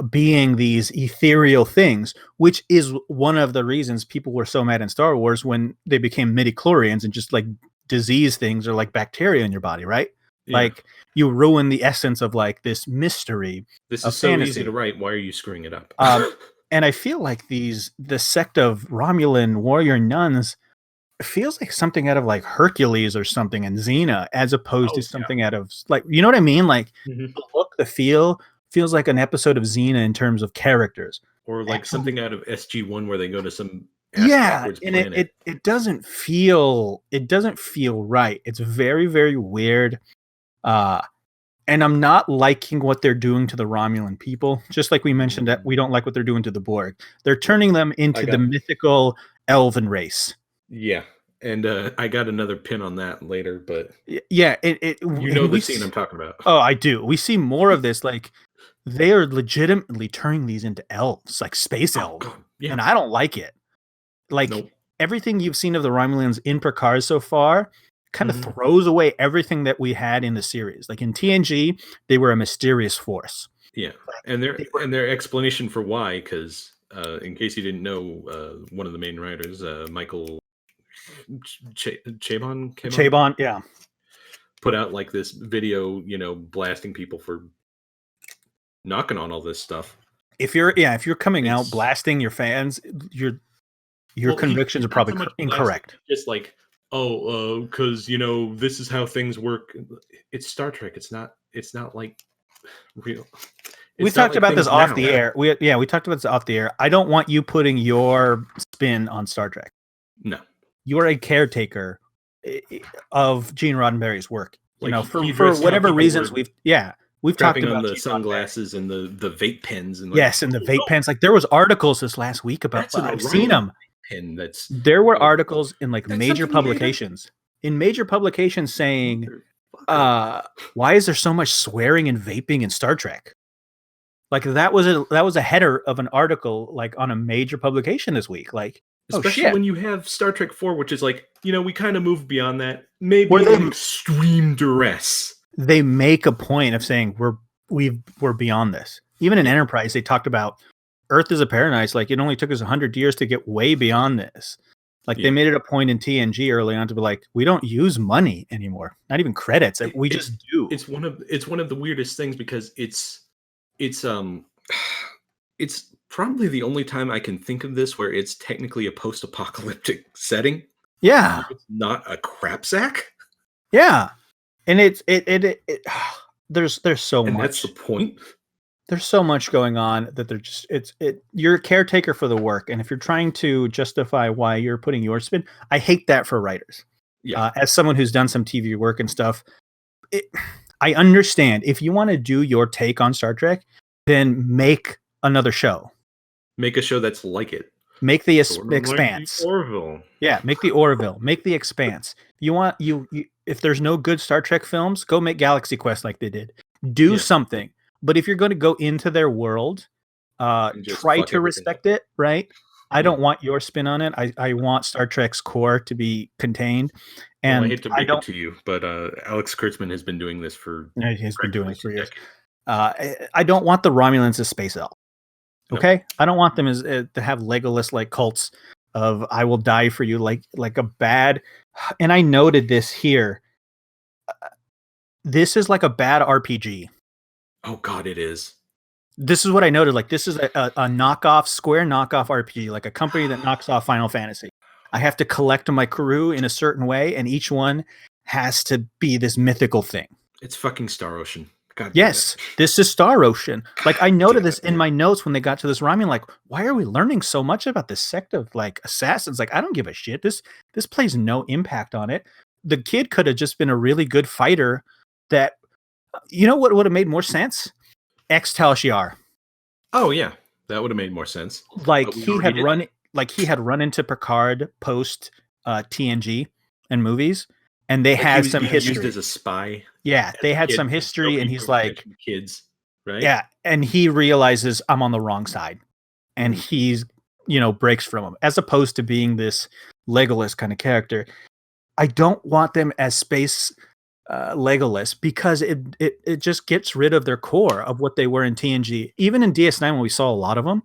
being these ethereal things, which is one of the reasons people were so mad in Star Wars when they became midichlorians and just like disease things or like bacteria in your body, right? Yeah. Like you ruin the essence of like this mystery. This of is so fantasy. easy to write. Why are you screwing it up? And I feel like the sect of Romulan warrior nuns feels like something out of like Hercules or something and Xena, as opposed to something out of like, you know what I mean? Like the look, the feel feels like an episode of Xena in terms of characters. Or like something out of SG-1 where they go to some and planet. it doesn't feel right. It's very, very weird. And I'm not liking what they're doing to the Romulan people. Just like we mentioned that we don't like what they're doing to the Borg. They're turning them into the mythical elven race. Yeah. And I got another pin on that later, but yeah, you know the scene I'm talking about. Oh, I do. We see more of this. Like they are legitimately turning these into elves, like space elves. Yeah. And I don't like it. Like everything you've seen of the Romulans in Picard so far kind of throws away everything that we had in the series. Like in TNG, they were a mysterious force. Yeah, and their explanation for why, because in case you didn't know, one of the main writers, Michael Chabon, yeah, put out like this video, blasting people for knocking on all this stuff. If you're coming out blasting your fans, your convictions are probably incorrect. Just like, because this is how things work. It's Star Trek. It's not like real. We talked about this off the air. We talked about this off the air. I don't want you putting your spin on Star Trek. No, you are a caretaker of Gene Roddenberry's work. For whatever reasons we've talked about the sunglasses and the vape pens and and the vape pens. Like there was articles this last week about. I've seen them. Pen there were articles in like major publications saying why is there so much swearing and vaping in Star Trek? Like that was a header of an article like on a major publication this week. Like especially when you have Star Trek 4, which is like, we kind of moved beyond that. Maybe in extreme duress. They make a point of saying we're beyond this. Even in Enterprise, they talked about Earth is a paradise. Like it only took us 100 years to get way beyond this. Like they made it a point in TNG early on to be like, we don't use money anymore. Not even credits. We just do. It's one of the weirdest things because it's probably the only time I can think of this where it's technically a post-apocalyptic setting. Yeah. It's not a crap sack. Yeah. And there's so much. And that's the point. There's so much going on that you're a caretaker for the work. And if you're trying to justify why you're putting your spin, I hate that for writers. Yeah. As someone who's done some TV work and stuff, I understand if you want to do your take on Star Trek, then make another show. Make a show that's like it. Make the Expanse. Like the Orville. Yeah, make the Orville. Make the Expanse. If there's no good Star Trek films, go make Galaxy Quest like they did. Do something. But if you're going to go into their world, try to respect it, right? I don't want your spin on it. I want Star Trek's core to be contained. And I hate to break it to you, but Alex Kurtzman has been doing this for years. I don't want the Romulans as space elves. Okay, nope. I don't want them as to have Legolas like cults of "I will die for you," like a bad. And I noted this here. This is like a bad RPG. Oh God, it is. This is what I noted. Like this is a knockoff, Square knockoff RPG, like a company that knocks off Final Fantasy. I have to collect my crew in a certain way, and each one has to be this mythical thing. It's fucking Star Ocean. God yes, this is Star Ocean. Like I noted this in my notes when they got to this Romulan. Like, why are we learning so much about this sect of like assassins? Like, I don't give a shit. This plays no impact on it. The kid could have just been a really good fighter. That, you know what would have made more sense? Tal Shiar. Oh yeah, that would have made more sense. Like he had run into Picard post TNG and movies, and they had some history. Used as a spy. Yeah, they had some history, and he's like, kids, right? Yeah, and he realizes I'm on the wrong side, and he's breaks from him, as opposed to being this Legolas kind of character. I don't want them as space Legolas because it just gets rid of their core of what they were in TNG. Even in DS9, when we saw a lot of them,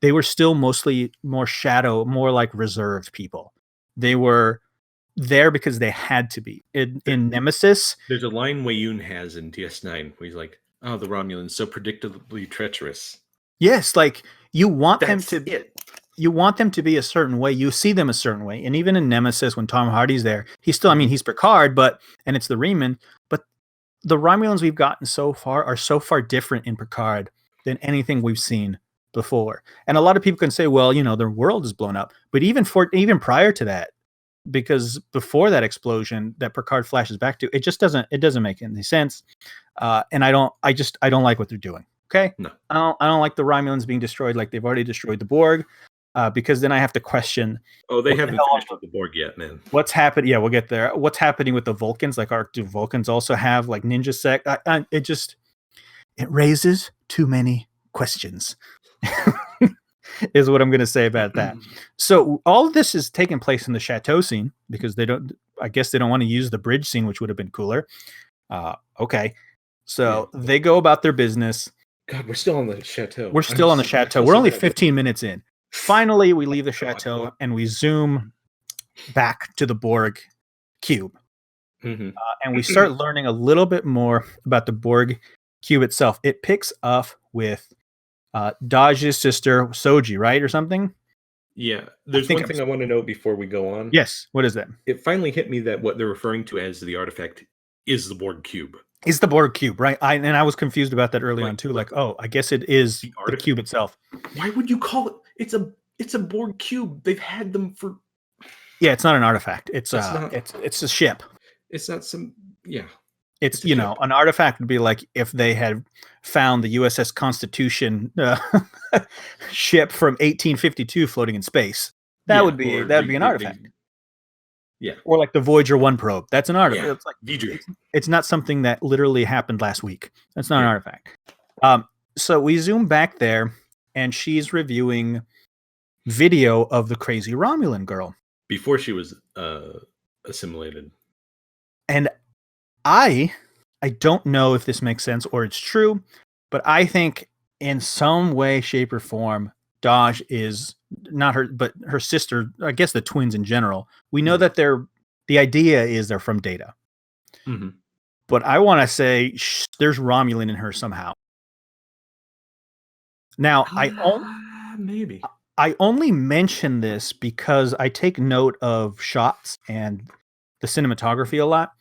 they were still mostly more shadow, more like reserved people. They were there because they had to be. In Nemesis, There's a line Wayun has in DS9 where he's like, "Oh, the Romulans so predictably treacherous." yes, like you want them That's to. it. You want them to be a certain way. You see them a certain way, and even in Nemesis, when Tom Hardy's there, he's still. I mean, he's Picard, and it's the Reman. But the Romulans we've gotten so far are so far different in Picard than anything we've seen before. And a lot of people can say, well, their world is blown up. But even prior to that, because before that explosion that Picard flashes back to, it doesn't make any sense. And I don't like what they're doing. Okay. No. I don't like the Romulans being destroyed like they've already destroyed the Borg. Because then I have to question. Oh, they haven't finished with the Borg yet, man. What's happened? Yeah, we'll get there. What's happening with the Vulcans? Like, do Vulcans also have like ninja sect? It raises too many questions. Is what I'm going to say about that. So all of this is taking place in the chateau scene because I guess they don't want to use the bridge scene, which would have been cooler. Okay. So they go about their business. God, we're still on the chateau. We're still on the chateau. We're only 15 minutes in. Finally, we leave the chateau and we zoom back to the Borg cube. And we start learning a little bit more about the Borg cube itself. It picks up with Daj's sister, Soji, right? Or something? Yeah. There's one thing I want to know before we go on. Yes. What is that? It finally hit me that what they're referring to as the artifact is the Borg cube. It's the Borg cube, right? I was confused about that early on too. Like, oh, I guess it is the cube itself. Why would you call it? It's a Borg cube. They've had them for. Yeah, it's not an artifact. It's a ship. It's not some. Yeah. It's an artifact would be like if they had found the USS Constitution ship from 1852 floating in space. That'd be an artifact. Yeah. Or like the Voyager 1 probe. That's an artifact. Yeah. It's like it's not something that literally happened last week. That's not an artifact. So we zoom back there and she's reviewing video of the crazy Romulan girl. Before she was assimilated. And I don't know if this makes sense or it's true, but I think in some way, shape, or form, Daj is not her, but her sister, I guess the twins in general. We know that the idea is they're from Data. But I want to say there's Romulan in her somehow. Now, maybe. I only mention this because I take note of shots and the cinematography a lot.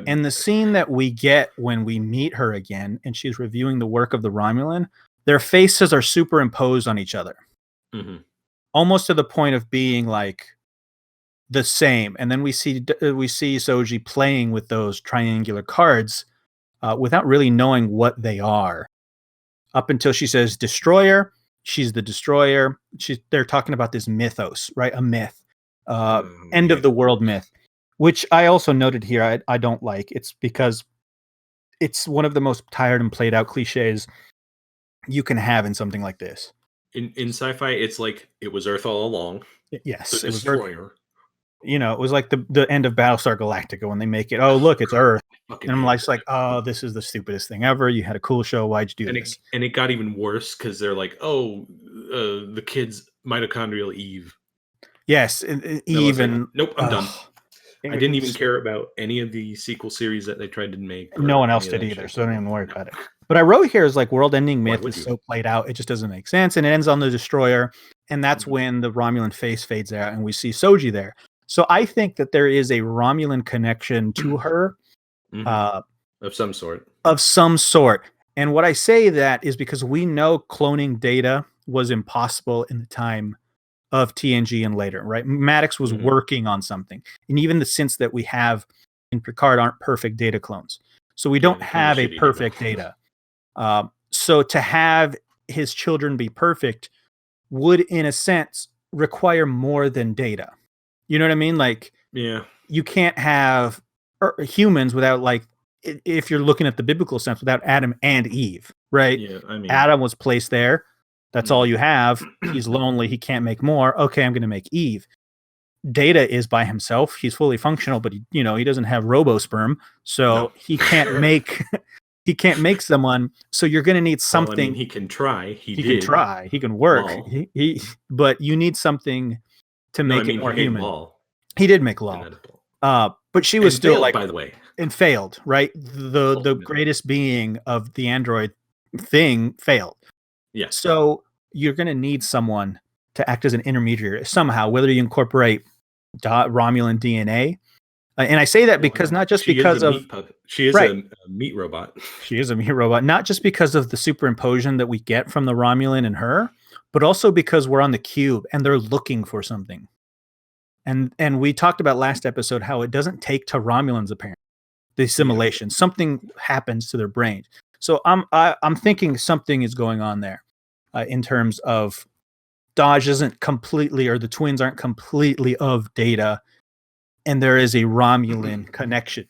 And the scene that we get when we meet her again and she's reviewing the work of the Romulan, their faces are superimposed on each other. Almost to the point of being like the same. And then we see Soji playing with those triangular cards without really knowing what they are. Up until she says destroyer, she's the destroyer. They're talking about this mythos, right? A myth, end of the world myth, which I also noted here. I don't like. It's because it's one of the most tired and played out cliches you can have in something like this. In sci-fi, it's like it was Earth all along. Yes, it was Earth. It was like the end of Battlestar Galactica when they make it. Oh, look, it's Earth, and I'm like, oh, this is the stupidest thing ever. You had a cool show. Why'd you do this? And it got even worse because they're like, oh, the kids mitochondrial Eve. Yes, Eve and nope, I'm done. I didn't even care about any of the sequel series that they tried to make. No one else did either, so don't even worry about it. But I wrote here is like world-ending myth is so played out, it just doesn't make sense, and it ends on the destroyer, and that's when the Romulan face fades out, and we see Soji there. So I think that there is a Romulan connection to her, of some sort. And what I say that is because we know cloning Data was impossible in the time of TNG and later, right? Maddox was working on something, and even the synths that we have in Picard aren't perfect Data clones. So we don't have a perfect Data. So to have his children be perfect would, in a sense, require more than Data. You know what I mean? Like, you can't have humans without, like, if you're looking at the biblical sense, without Adam and Eve, right? Yeah, I mean, Adam was placed there. That's all you have. He's lonely. He can't make more. Okay, I'm going to make Eve. Data is by himself. He's fully functional, but he doesn't have robosperm, so he can't make. He can't make someone. So you're going to need something. Well, I mean, he can try. He can try. He can work. But you need something to make it more human. He did make Law. But she was And still failed, like, by the way. and failed, right? The Ultimately. greatest being of the android thing failed. Yes. So you're going to need someone to act as an intermediary somehow, whether you incorporate Romulan DNA. And I say that because not just she because is a of meat puppet. She is right. a meat robot. She is a meat robot, not just because of the superimposition that we get from the Romulan and her, but also because we're on the cube and they're looking for something. And we talked about last episode how it doesn't take to Romulans apparently. The assimilation, something happens to their brain. So I'm thinking something is going on there in terms of Dodge isn't completely, or the twins aren't completely of Data, and there is a Romulan connection.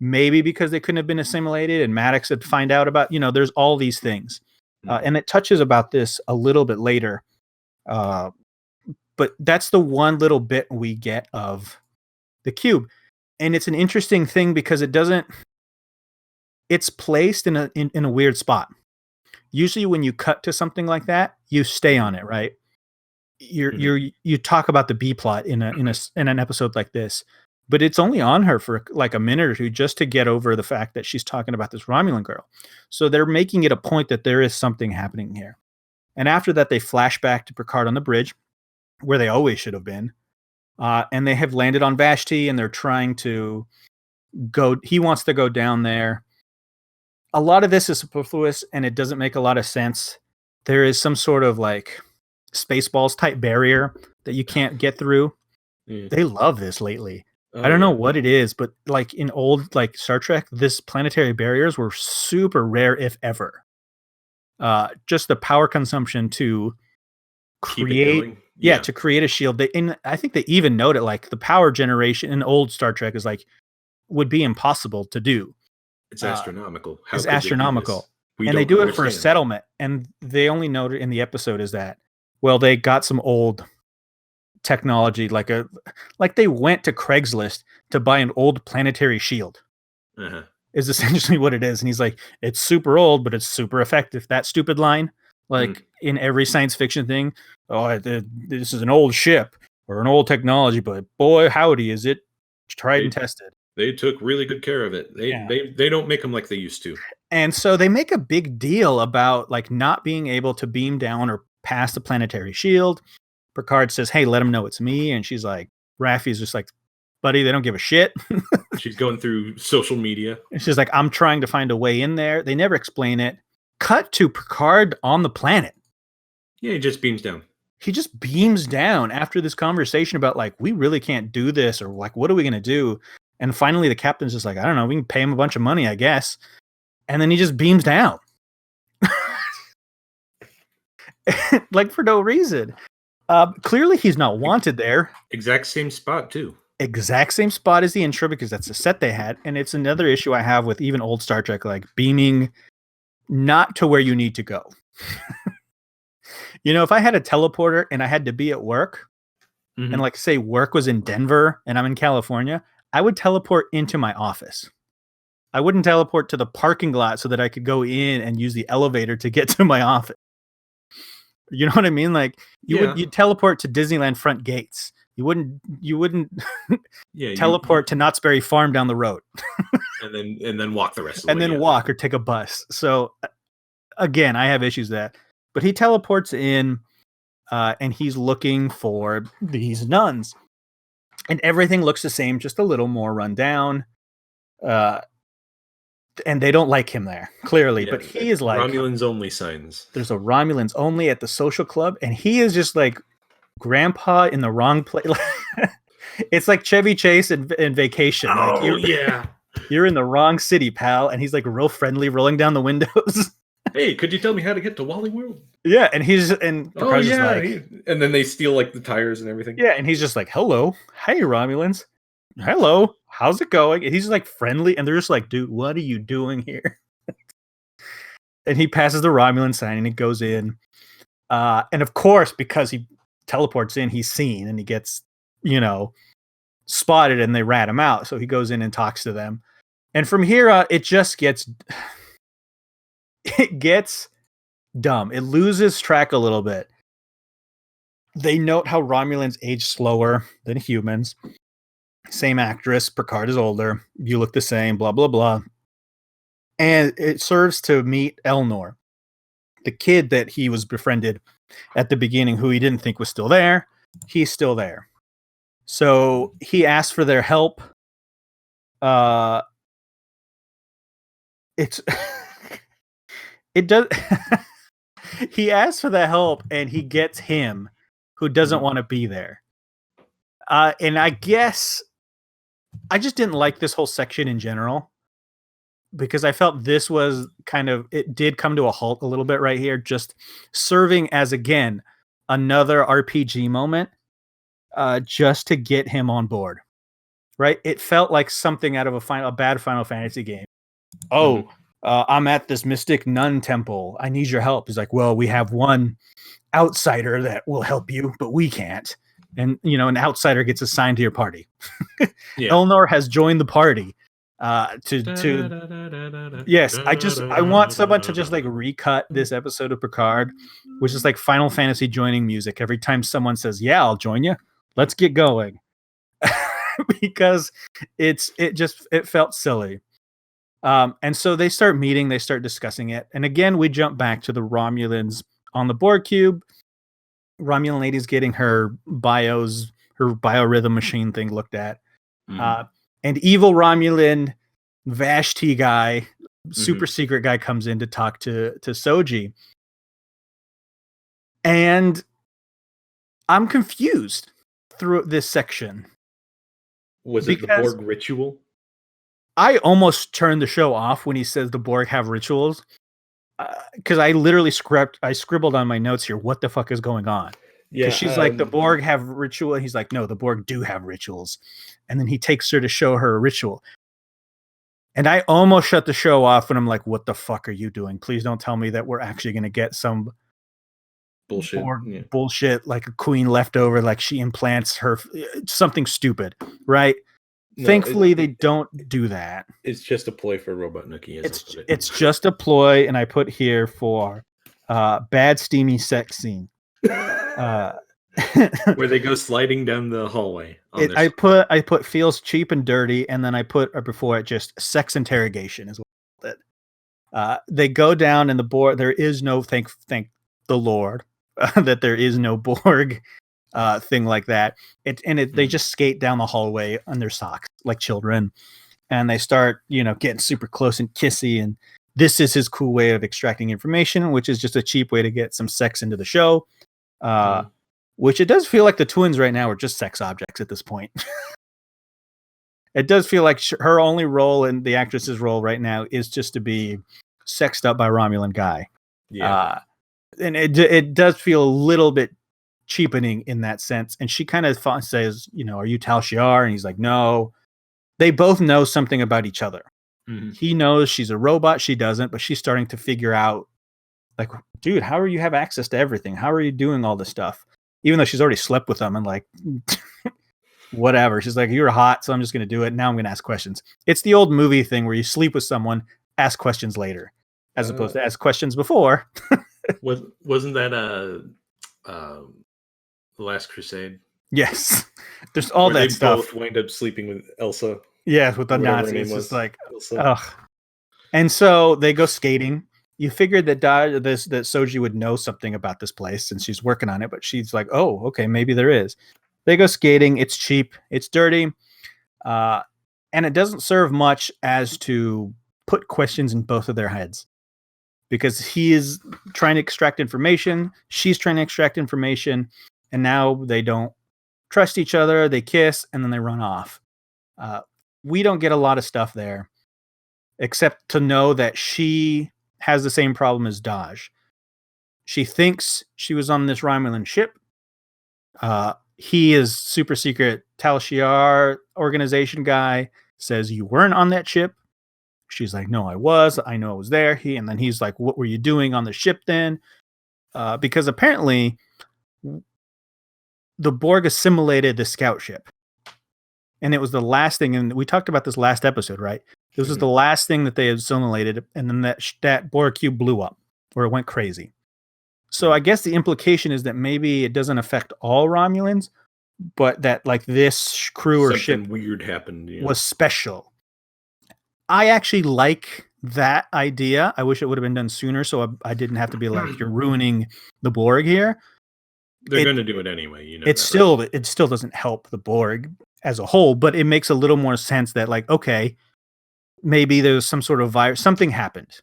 Maybe because they couldn't have been assimilated, and Maddox had find out about, there's all these things, and it touches about this a little bit later. But that's the one little bit we get of the cube, and it's an interesting thing because it's placed in a weird spot. Usually when you cut to something like that, you stay on it, right? You talk about the B plot in an episode like this, but it's only on her for like a minute or two just to get over the fact that she's talking about this Romulan girl. So they're making it a point that there is something happening here. And after that, they flash back to Picard on the bridge, where they always should have been. And they have landed on Vashti, and they're trying to go. He wants to go down there. A lot of this is superfluous, and it doesn't make a lot of sense. There is some sort of like Spaceballs type barrier that you can't get through. They love this lately. I don't know what it is, but like in old like Star Trek, this planetary barriers were super rare, if ever. Just the power consumption to create, to create a shield. And I think they even note it, like the power generation in old Star Trek is like would be impossible to do. It's astronomical. It's astronomical. And they do it for a settlement. And they only note it in the episode is that, well, they got some old technology, like they went to Craigslist to buy an old planetary shield. Is essentially what it is. And he's like, it's super old, but it's super effective. That stupid line, like in every science fiction thing, this is an old ship or an old technology, but boy, howdy, is it tried and tested. They took really good care of it. They don't make them like they used to. And so they make a big deal about like not being able to beam down or pass the planetary shield. Picard says, hey, let him know it's me. And she's like, Raffi's just like, buddy, they don't give a shit. She's going through social media. And she's like, I'm trying to find a way in there. They never explain it. Cut to Picard on the planet. Yeah, he just beams down. He just beams down after this conversation about like, we really can't do this, or like, what are we going to do? And finally, the captain's just like, I don't know, we can pay him a bunch of money, I guess. And then he just beams down. Like for no reason. Clearly, he's not wanted there. Exact same spot, too. Exact same spot as the intro, because that's the set they had. And it's another issue I have with even old Star Trek, like beaming not to where you need to go. If I had a teleporter and I had to be at work, and like say work was in Denver and I'm in California, I would teleport into my office. I wouldn't teleport to the parking lot so that I could go in and use the elevator to get to my office. You know what I mean? Like you'd teleport to Disneyland front gates. You wouldn't teleport to Knott's Berry Farm down the road. and then walk the rest of the way. And then walk or take a bus. So again, I have issues with that. But he teleports in and he's looking for these nuns. And everything looks the same, just a little more run down. And they don't like him there, clearly. But he is like... Romulans only signs. There's a Romulans only at the social club. And he is just like grandpa in the wrong place. It's like Chevy Chase in Vacation. Oh, You're in the wrong city, pal. And he's like real friendly, rolling down the windows. Hey, could you tell me how to get to Wally World? Yeah, and he's and Picard's just like, and then they steal like the tires and everything. Yeah, and he's just like, "Hello, hey Romulans, hello, how's it going?" And he's like friendly, and they're just like, "Dude, what are you doing here?" And he passes the Romulan sign, and he goes in, and of course, because he teleports in, he's seen, and he gets spotted, and they rat him out. So he goes in and talks to them, and from here, it just gets. It gets dumb. It loses track a little bit. They note how Romulans age slower than humans. Same actress. Picard is older. You look the same. Blah blah blah. And it serves to meet Elnor, the kid that he was befriended at the beginning, who he didn't think was still there. He's still there. So he asked for their help. It's it does. He asks for the help, and he gets him, who doesn't want to be there. And I guess I just didn't like this whole section in general, because I felt this was it did come to a halt a little bit right here, just serving as, again, another RPG moment, just to get him on board. Right? It felt like something out of a bad Final Fantasy game. Oh, I'm at this mystic nun temple. I need your help. He's like, well, we have one outsider that will help you, but we can't. And, an outsider gets assigned to your party. Yeah. Elnor has joined the party. Yes, I want someone to just like recut this episode of Picard, which is like Final Fantasy joining music. Every time someone says, yeah, I'll join you. Let's get going. Because it felt silly. And so they start meeting, they start discussing it. And again, we jump back to the Romulans on the Borg cube. Romulan lady's getting her biorhythm machine thing looked at. And evil Romulan Vashti guy, super secret guy, comes in to talk to Soji. And I'm confused through this section. Was it the Borg ritual? I almost turned the show off when he says the Borg have rituals, because I literally scribbled on my notes here, what the fuck is going on? Yeah, because she's like, the Borg have ritual. He's like, no, the Borg do have rituals. And then he takes her to show her a ritual. And I almost shut the show off when I'm like, what the fuck are you doing? Please don't tell me that we're actually going to get some bullshit, bullshit, like a queen leftover, like she implants her something stupid, right? No, thankfully, they don't do that. It's just a ploy for Robot Nookie. It's just a ploy, and I put here for bad steamy sex scene. Where they go sliding down the hallway. I put feels cheap and dirty, and then I put before it just sex interrogation is what it. They go down, and the Borg. There is no thank the Lord that there is no Borg thing like that. They just skate down the hallway on their socks like children, and they start getting super close and kissy. And this is his cool way of extracting information, which is just a cheap way to get some sex into the show. Which it does feel like the twins right now are just sex objects at this point. It does feel like her only role and the actress's role right now is just to be sexed up by Romulan guy. Yeah. And it does feel a little bit cheapening in that sense. And she kind of says, are you Tal Shiar? And he's like, no. They both know something about each other. Mm-hmm. He knows she's a robot. She doesn't, but she's starting to figure out, like, dude, how are you have access to everything? How are you doing all this stuff? Even though she's already slept with them and like, whatever. She's like, you're hot, so I'm just going to do it. Now I'm going to ask questions. It's the old movie thing where you sleep with someone, ask questions later, as opposed to ask questions before. Wasn't that The Last Crusade? Yes. There's all that stuff. Both wind up sleeping with Elsa. Yeah, with the Nazis. It's like, ugh. And so they go skating. You figured that Soji would know something about this place, and she's working on it, but she's like, oh, okay, maybe there is. They go skating. It's cheap. It's dirty. And it doesn't serve much as to put questions in both of their heads, because he is trying to extract information. She's trying to extract information. And now they don't trust each other. They kiss, and then they run off. We don't get a lot of stuff there, except to know that she has the same problem as Daj. She thinks she was on this Romulan ship. He is super secret Tal Shiar organization guy, says you weren't on that ship. She's like, no, I was. I know I was there. And then he's like, what were you doing on the ship then? Because apparently the Borg assimilated the scout ship. And it was the last thing, and we talked about this last episode, right? This was the last thing that they assimilated, and then that Borg cube blew up, or it went crazy. So I guess the implication is that maybe it doesn't affect all Romulans, but that like this crew or ship Something weird happened. Yeah. was special. I actually like that idea. I wish it would have been done sooner, so I didn't have to be like, you're ruining the Borg here. They're going to do it anyway. You know, it still doesn't help the Borg as a whole, but it makes a little more sense that like, okay, maybe there's some sort of virus, something happened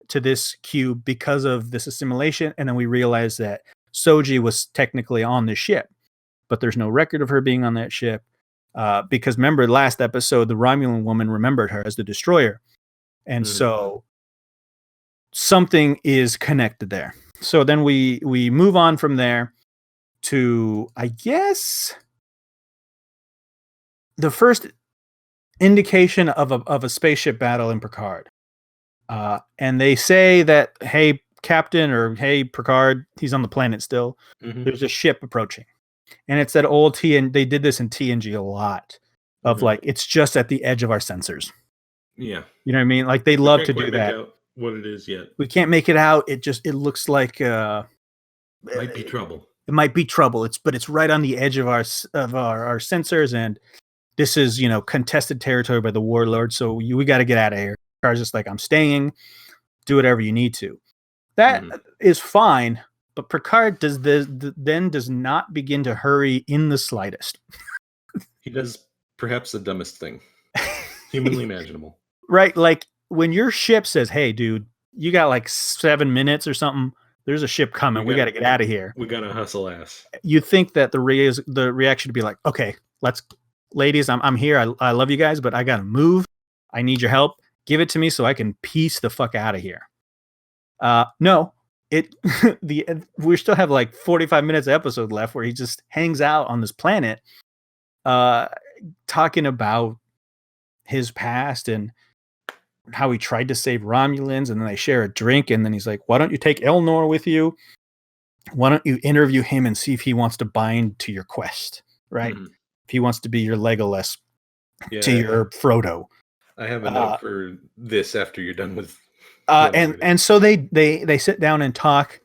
to this cube because of this assimilation, and then we realized that Soji was technically on the ship, but there's no record of her being on that ship. Because remember last episode, the Romulan woman remembered her as the destroyer. And so something is connected there. So then we move on from there to, I guess, the first indication of a spaceship battle in Picard. And they say that, hey, Captain, or hey, Picard, he's on the planet still. There's a ship approaching. And it's that old and they did this in TNG a lot of like, it's just at the edge of our sensors. Yeah. You know what I mean? Like they love to do that. Out what it is yet. We can't make it out. It looks like might be trouble. It might be trouble. But it's right on the edge of our sensors, and this is, you know, contested territory by the warlord. So we got to get out of here. Car's just like, I'm staying. Do whatever you need to. That is fine. But Picard does not begin to hurry in the slightest. He does perhaps the dumbest thing humanly imaginable. Right? Like when your ship says, hey, dude, you got like 7 minutes or something. There's a ship coming. We got to get out of here. We got to hustle ass. You think that the reaction would be like, okay, ladies, I'm here. I love you guys, but I got to move. I need your help. Give it to me so I can piece the fuck out of here. No. We still have like 45 minutes of episode left where he just hangs out on this planet talking about his past and how he tried to save Romulans, and then they share a drink, and then he's like, why don't you take Elnor with you? Why don't you interview him and see if he wants to bind to your quest, right? If he wants to be your Legolas to your Frodo. I have a note for this after you're done with and so they sit down and talk,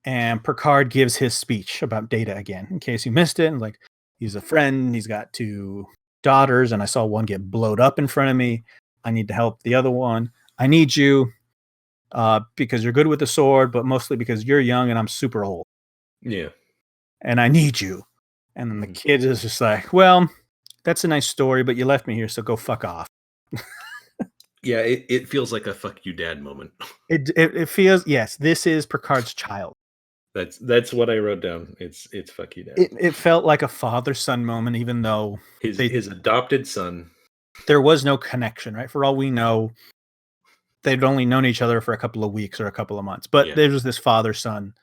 and Picard gives his speech about Data again, in case you missed it. And like, he's a friend, he's got 2 daughters, and I saw one get blowed up in front of me. I need to help the other one. I need you because you're good with the sword, but mostly because you're young and I'm super old. Yeah. And I need you. And then the kid is just like, well, that's a nice story, but you left me here, so go fuck off. Yeah, it feels like a fuck you dad moment. It feels, yes, this is Picard's child. That's what I wrote down. It's fuck you dad. It felt like a father-son moment, even though his adopted son. There was no connection, right? For all we know, they'd only known each other for a couple of weeks or a couple of months. But there was this father-son.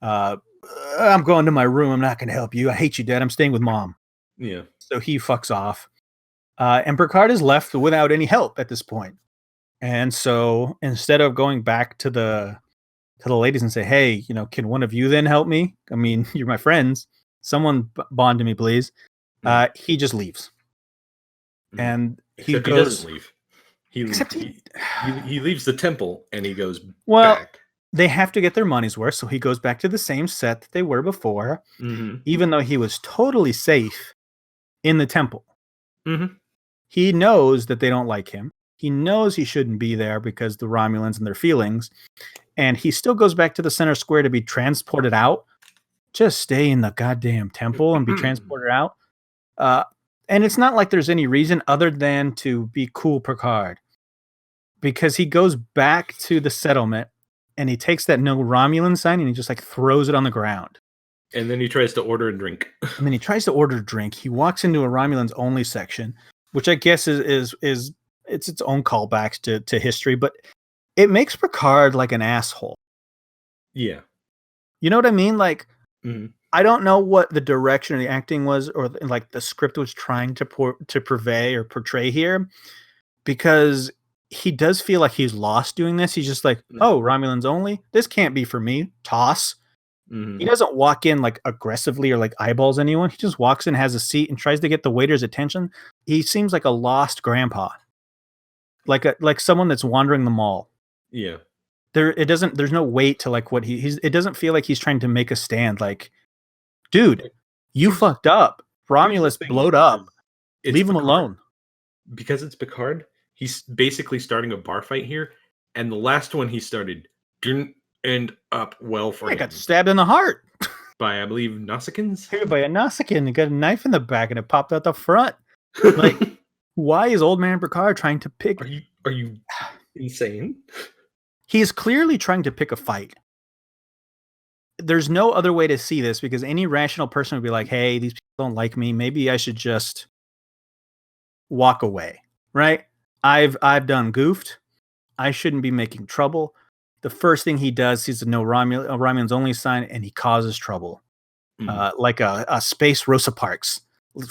I'm going to my room. I'm not going to help you. I hate you, Dad. I'm staying with Mom. Yeah. So he fucks off. And Picard is left without any help at this point. And so instead of going back to the ladies and say, hey, you know, can one of you then help me? I mean, you're my friends. Someone bond to me, please. He just leaves. And he doesn't leave. He leaves the temple and he goes back. They have to get their money's worth, so he goes back to the same set that they were before, even though he was totally safe in the temple. He knows that they don't like him. He knows he shouldn't be there because the Romulans and their feelings, and he still goes back to the center square to be transported out. Just stay in the goddamn temple and be transported out. And it's not like there's any reason other than to be cool Picard. Because he goes back to the settlement and he takes that no Romulan sign and he just like throws it on the ground. And then he tries to order a drink. He walks into a Romulans only section, which I guess is it's its own callbacks to history, but it makes Picard like an asshole. Yeah. You know what I mean? Like, I don't know what the direction of the acting was, or like the script was trying to purvey or portray here, because he does feel like he's lost doing this. He's just like, oh, Romulans only? This can't be for me. Toss. He doesn't walk in like aggressively or like eyeballs anyone. He just walks in, has a seat, and tries to get the waiter's attention. He seems like a lost grandpa, like someone that's wandering the mall. Yeah. There's no weight to like what it doesn't feel like he's trying to make a stand. Like, dude, You fucked up. Romulus thing, blowed up. it's Leave him Picard. alone. Because it's Picard, he's basically starting a bar fight here, and the last one he started didn't end up well for I him. got stabbed in the heart By, I believe, Nausicaans? by a Nausicaan. He got a knife in the back and it popped out the front. Like, why is old man Picard trying to pick? Are you insane? He is clearly trying to pick a fight. There's no other way to see this, because any rational person would be like, hey, these people don't like me. Maybe I should just walk away, right? I've done goofed. I shouldn't be making trouble. The first thing he does, he's a Romulan's only sign, and he causes trouble. Like a space Rosa Parks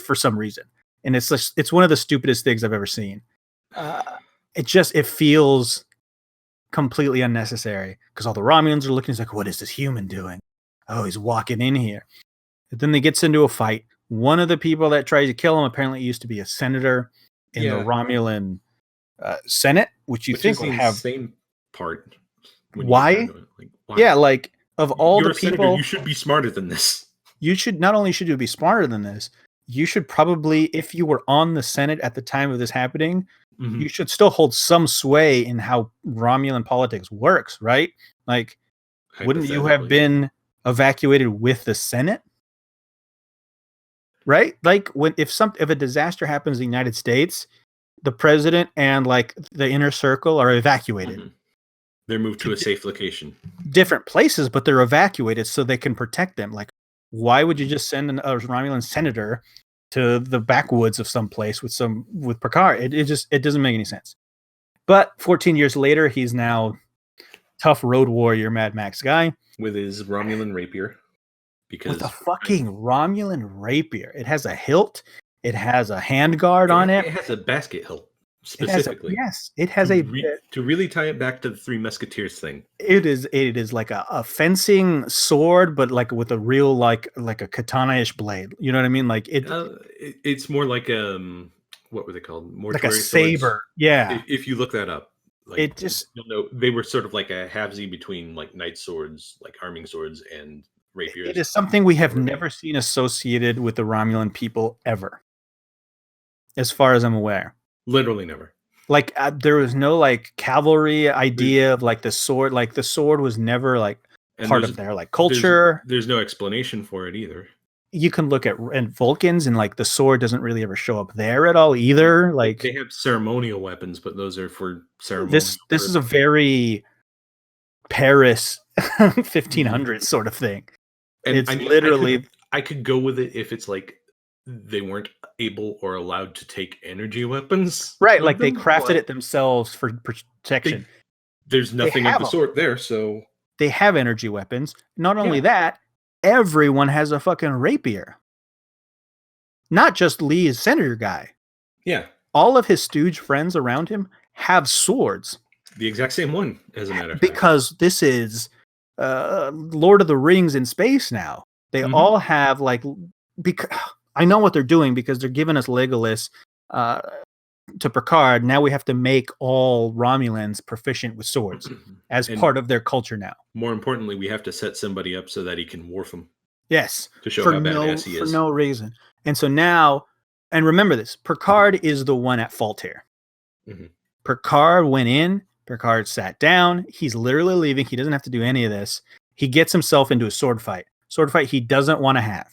for some reason. And it's one of the stupidest things I've ever seen. It feels completely unnecessary, because all the Romulans are looking. He's like, what is this human doing? Oh, he's walking in here. But then they gets into a fight. One of the people that tries to kill him apparently used to be a senator in the Romulan Senate, which think would have same part. Why? Why? Yeah, like of all the people, senator, you should be smarter than this. You should not only should you be smarter than this, you should probably, if you were on the Senate at the time of this happening, you should still hold some sway in how Romulan politics works, right? Like, wouldn't you have been evacuated with the Senate? Right? Like, if a disaster happens in the United States, the president and like the inner circle are evacuated. They're moved to a safe location. Different places, but they're evacuated so they can protect them. Like, why would you just send a Romulan senator to the backwoods of some place with Picard? It doesn't make any sense. But 14 years later, he's now tough road warrior Mad Max guy with his Romulan rapier. With a fucking Romulan rapier. It has a hilt. It has a handguard on it. It has a basket hilt. Specifically, it has to really tie it back to the Three Musketeers thing. It is like a fencing sword, but like with a real like a katana-ish blade. You know what I mean? Like it's more like what were they called? Like a saber. Swords. Yeah. If you look that up, like, you'll know they were sort of like a halvesy between like knight swords, like arming swords, and rapiers. It is something we have never seen associated with the Romulan people ever, as far as I'm aware. Literally never. Like there was no like cavalry idea of like the sword. Like the sword was never like part of their like culture. There's no explanation for it either. You can look at Vulcans, and like the sword doesn't really ever show up there at all either. Like they have ceremonial weapons, but those are for ceremony. This is a very Paris 1500s sort of thing. And it's literally. I could go with it if it's like they weren't able or allowed to take energy weapons. Right, like they crafted it themselves for protection. There's nothing of the sort there, so... They have energy weapons. Not only that, everyone has a fucking rapier. Not just Lee's senator guy. Yeah. All of his stooge friends around him have swords. The exact same one, as a matter of fact. Because this is Lord of the Rings in space now. They all have like... I know what they're doing, because they're giving us Legolas to Picard. Now we have to make all Romulans proficient with swords as part of their culture now. More importantly, we have to set somebody up so that he can warf them. Yes. To show how badass he is. For no reason. And so now, and remember this, Picard is the one at fault here. Picard went in, Picard sat down, he's literally leaving, he doesn't have to do any of this. He gets himself into a sword fight he doesn't want to have.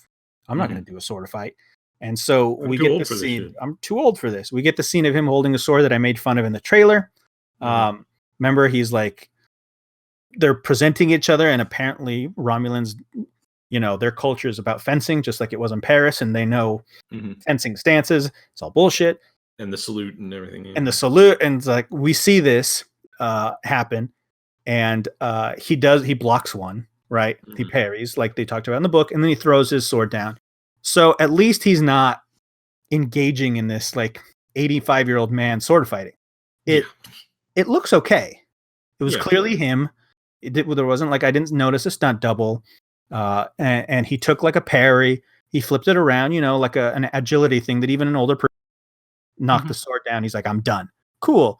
I'm not going to do a sword fight. And so we get the scene. I'm too old for this. We get the scene of him holding a sword that I made fun of in the trailer. Remember, he's like, they're presenting each other, and apparently Romulans, their culture is about fencing, just like it was in Paris, and they know fencing stances. It's all bullshit. And the salute and everything. Yeah. And the salute. And it's like, we see this happen, and he blocks one. Right? He parries, like they talked about in the book, and then he throws his sword down. So at least he's not engaging in this like 85-year-old man sword fighting. It looks okay. It was clearly him. There wasn't like, I didn't notice a stunt double. And he took like a parry. He flipped it around, like an agility thing that even an older person knocked the sword down. He's like, I'm done. Cool.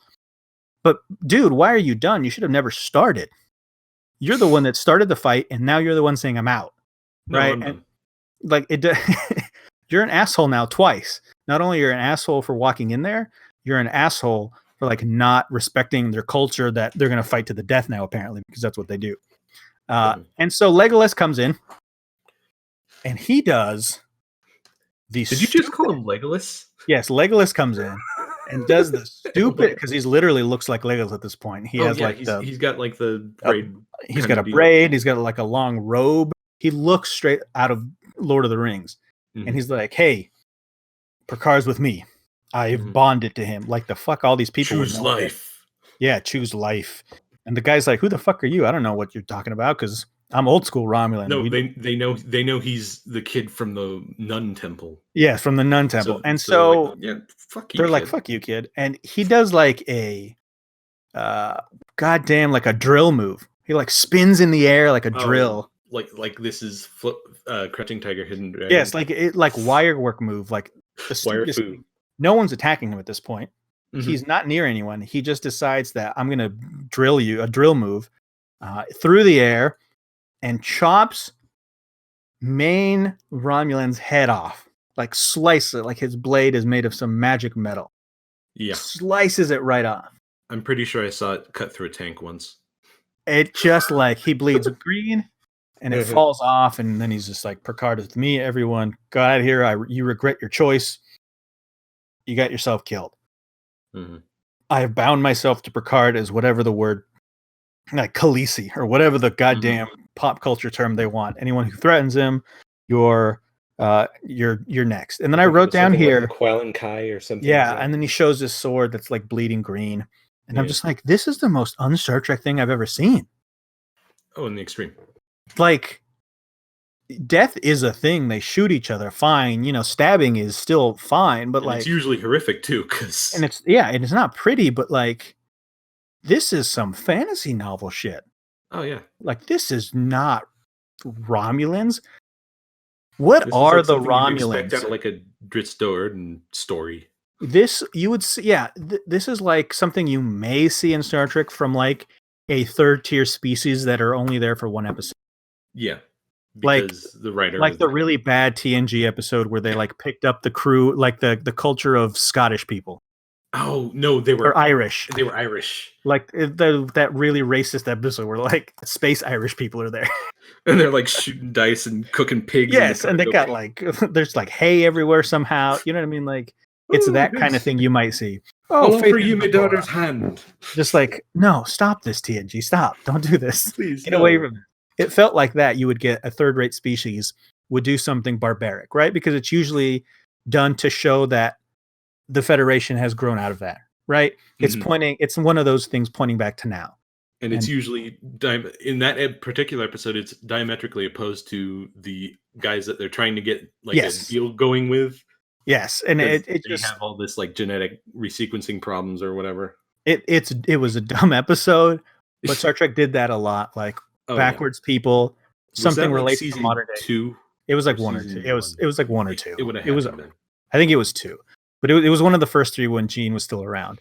But dude, why are you done? You should have never started. You're the one that started the fight, and now you're the one saying I'm out, right? like it. You're an asshole now twice. Not only you're an asshole for walking in there, you're an asshole for like not respecting their culture that they're going to fight to the death now, apparently, because that's what they do. And so Legolas comes in and he does the Did you just call him Legolas? Yes, Legolas comes in and does the stupid, because he's literally looks like Legolas at this point. He has like he's got like the braid. He's got a braid. He's got like a long robe. He looks straight out of Lord of the Rings. And he's like, hey, Picard's with me. I've bonded to him. Like the fuck all these people. Choose life. Yeah, choose life. And the guy's like, who the fuck are you? I don't know what you're talking about because I'm old school Romulan. No, they know he's the kid from the nun temple. Yes, from the nun temple. So like, yeah, fuck you. They're like, fuck you, kid. And he does like a goddamn like a drill move. He like spins in the air like a drill. Like this is Crouching Tiger, Hidden Dragon. Yes, like wire work move, like no one's attacking him at this point. He's not near anyone. He just decides that I'm gonna drill you a drill move through the air and chops main Romulan's head off, like slice it, like his blade is made of some magic metal. Yeah, slices it right off. I'm pretty sure I saw it cut through a tank once. It just like he bleeds green. And it falls off, and then he's just like, Picard is with me, everyone. Go out of here. You regret your choice. You got yourself killed. I have bound myself to Picard as whatever the word, like Khaleesi, or whatever the goddamn pop culture term they want. Anyone who threatens him, you're next. And then I wrote down here, like Quellen Kai or something. Yeah, and then he shows this sword that's like bleeding green. And I'm just like, this is the most un-Star Trek thing I've ever seen. Oh, in the extreme. Like, death is a thing. They shoot each other, fine. You know, stabbing is still fine, but like it's usually horrific too, and it's not pretty. But like, this is some fantasy novel shit. Oh yeah, like this is not Romulans. What are the Romulans? Expect out of like a Dritz Do'Urden story. This you would see, this is like something you may see in Star Trek from like a third tier species that are only there for one episode. Yeah, because the writer, like the really bad TNG episode where they like picked up the crew, like the culture of Scottish people. Oh no, they were Irish. They were Irish. Like that really racist episode where like space Irish people are there, and they're like shooting dice and cooking pigs. Yes, and they got like there's like hay everywhere somehow. You know what I mean? Like it's that kind of thing you might see. Oh, for you, my daughter's hand. Just like, no, stop this, TNG. Stop. Don't do this. Please get away from it. It felt like that you would get a third-rate species would do something barbaric, right? Because it's usually done to show that the Federation has grown out of that, right? It's it's one of those things pointing back to now. And it's usually, in that particular episode, it's diametrically opposed to the guys that they're trying to get like a deal going with. Yes, and it just have all this like genetic resequencing problems or whatever. It was a dumb episode, but Star Trek did that a lot, like backwards people, something related to modern day. 2? It was like 1 or 2. It was like 1 or 2. It would have been. I think it was 2, but it was one of the first 3 when Gene was still around.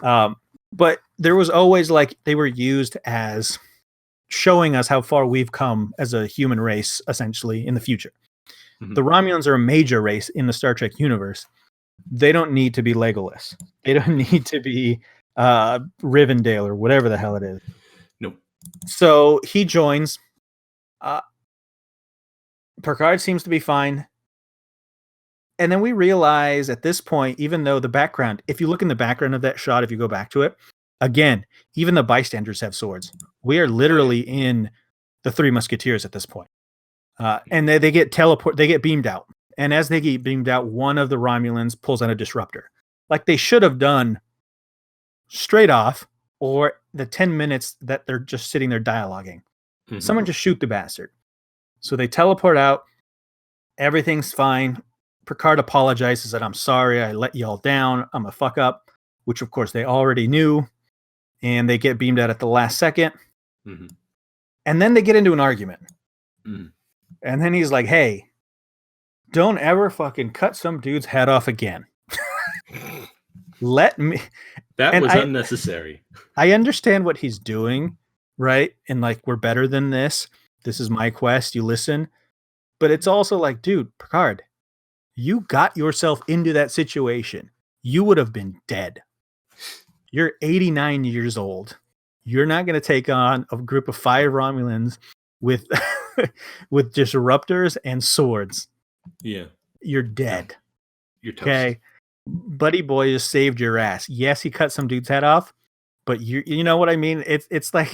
But there was always like they were used as showing us how far we've come as a human race, essentially in the future. The Romulans are a major race in the Star Trek universe. They don't need to be Legolas. They don't need to be Rivendell or whatever the hell it is. Nope. So he joins. Picard seems to be fine. And then we realize at this point, even though the background, if you look in the background of that shot, if you go back to it, again, even the bystanders have swords. We are literally in the Three Musketeers at this point. And they get they get beamed out. And as they get beamed out, one of the Romulans pulls out a disruptor. Like they should have done straight off, or the 10 minutes that they're just sitting there dialoguing. Someone just shoot the bastard. So they teleport out. Everything's fine. Picard apologizes that I'm sorry, I let y'all down. I'm a fuck up, which of course they already knew. And they get beamed out at the last second. And then they get into an argument. And then he's like, hey, don't ever fucking cut some dude's head off again. Let me. That was unnecessary. I understand what he's doing, right? And like, we're better than this. This is my quest. You listen. But it's also like, dude, Picard, you got yourself into that situation. You would have been dead. You're 89 years old. You're not going to take on a group of 5 Romulans with with disruptors and swords. Yeah. You're dead. No, you're toast. Okay. Buddy boy just saved your ass. Yes, he cut some dude's head off, but you know what I mean? It's like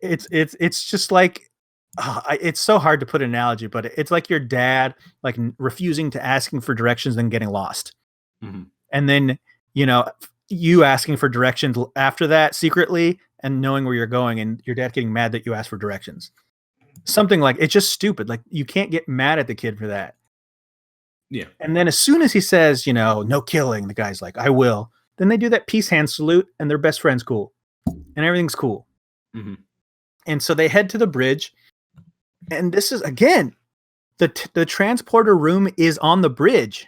it's just like it's so hard to put an analogy, but it's like your dad like refusing to asking for directions and getting lost. Mm-hmm. And then, you asking for directions after that secretly and knowing where you're going, and your dad getting mad that you asked for directions. Something like, it's just stupid. Like, you can't get mad at the kid for that. Yeah. And then as soon as he says, no killing, the guy's like, I will. Then they do that peace hand salute and their best friend's cool. And everything's cool. Mm-hmm. And so they head to the bridge. And this is, again, the transporter room is on the bridge.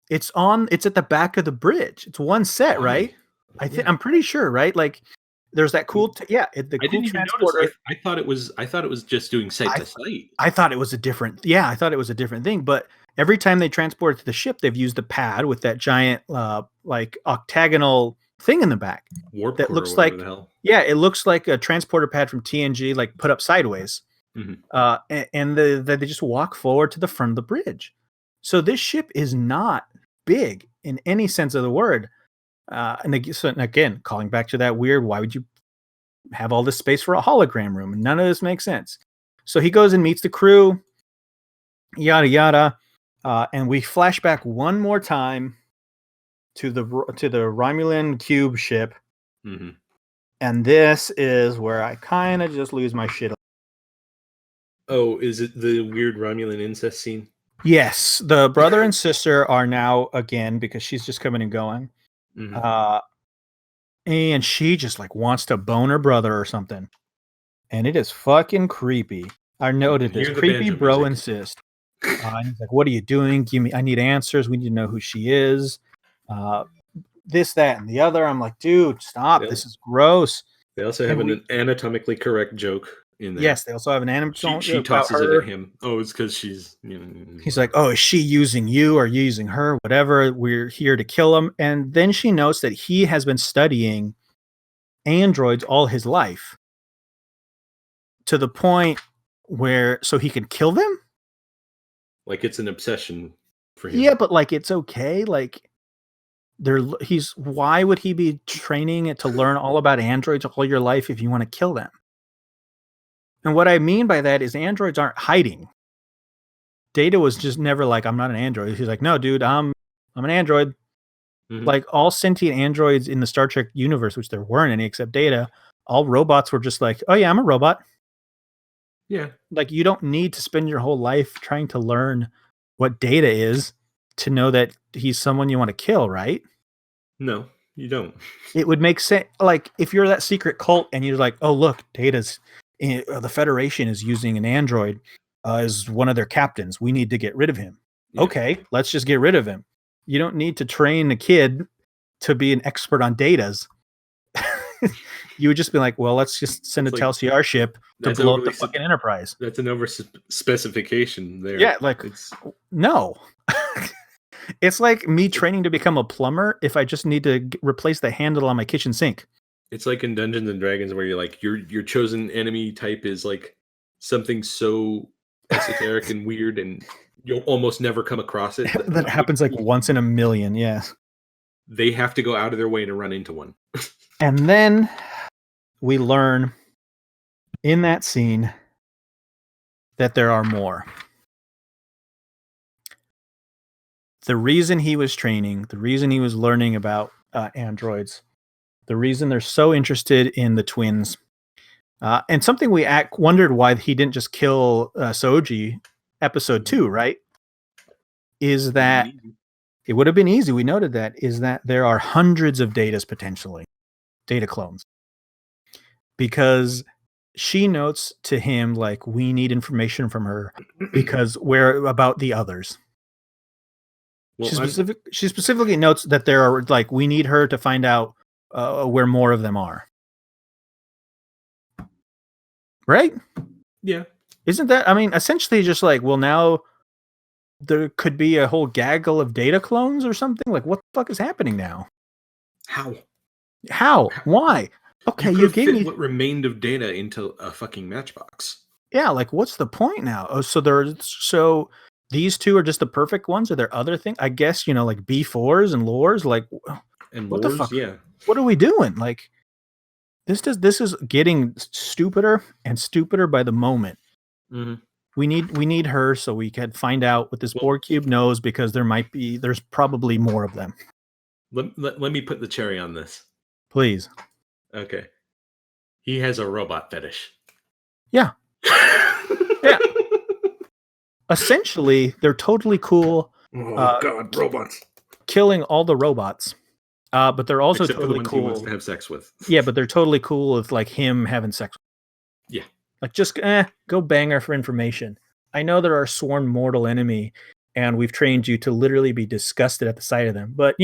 It's at the back of the bridge. It's one set, right? I'm pretty sure, right? Like, there's that cool, I didn't even notice. I thought it was just doing site to site. I thought it was a different thing. But every time they transport it to the ship, they've used the pad with that giant, like octagonal thing in the back. Warp that core looks or like, the hell. Yeah, it looks like a transporter pad from TNG, like put up sideways. Mm-hmm. And they just walk forward to the front of the bridge. So this ship is not big in any sense of the word. And again, calling back to that weird, why would you have all this space for a hologram room? And none of this makes sense. So he goes and meets the crew, yada, yada. And we flash back one more time to the Romulan cube ship. Mm-hmm. And this is where I kind of just lose my shit. Oh, is it the weird Romulan incest scene? Yes, the brother and sister are now, again, because she's just coming and going. Mm-hmm. And she just like wants to bone her brother or something. And it is fucking creepy. I noted this. Creepy bro insist. And he's like, what are you doing? I need answers. We need to know who she is. This, that, and the other. I'm like, dude, stop. This is gross. They also have an anatomically correct joke in there. Yes, they also have an anatomically She tosses it at him. Oh, it's because she's... He's like, oh, is she using you or using her? Whatever. We're here to kill him. And then she notes that he has been studying androids all his life to the point where so he can kill them. Like it's an obsession for him. Yeah, but like it's okay. Like why would he be training it to learn all about androids all your life if you want to kill them? And what I mean by that is androids aren't hiding. Data was just never like, I'm not an android. He's like, no, dude, I'm an android. Mm-hmm. Like all sentient androids in the Star Trek universe, which there weren't any except Data, all robots were just like, oh yeah, I'm a robot. Yeah. Like you don't need to spend your whole life trying to learn what Data is to know that he's someone you want to kill, right? No, you don't. It would make sense. Like if you're that secret cult and you're like, oh, look, Data's the Federation is using an android as one of their captains. We need to get rid of him. Yeah. Okay, let's just get rid of him. You don't need to train a kid to be an expert on Datas. You would just be like, well, let's just send a Telsiar ship to blow up the fucking Enterprise. That's an over specification there. Yeah, like no. It's like me training to become a plumber if I just need to replace the handle on my kitchen sink. It's like in Dungeons and Dragons where you're like your chosen enemy type is like something so esoteric and weird and you'll almost never come across it. That happens like once in a million, yeah. They have to go out of their way to run into one. And then we learn in that scene that there are more. The reason he was training, the reason he was learning about androids, the reason they're so interested in the twins, and something we wondered why he didn't just kill Soji episode 2, right? Is that it would have been easy. We noted that is that there are hundreds of Datas potentially, Data clones, because she notes to him like we need information from her because we're about the others. Well, she specifically notes that there are like we need her to find out where more of them are. Right? Yeah. Isn't that? I mean, essentially, just like, well, now there could be a whole gaggle of data clones or something. Like, what the fuck is happening now? How? How? Why? Okay, You could you have gave fit me. what remained of data into a fucking matchbox. Yeah, like, what's the point now? Oh, so these two are just the perfect ones. Are there other things? I guess, like B4s and lores. Like, And what the lores, fuck? yeah. What are we doing? Like, this is getting stupider and stupider by the moment. Mhm. We need her so we can find out what this Well- Borg cube knows, because there's probably more of them. Let me put the cherry on this. Please. Okay. He has a robot fetish. Yeah. Yeah. Essentially, they're totally cool Oh God, robots. killing all the robots. But they're also Except for the totally ones he wants cool. to have sex with. Yeah, but they're totally cool with like him having sex. Yeah. Like, just go bang her for information. I know they're our sworn mortal enemy, and we've trained you to literally be disgusted at the sight of them. But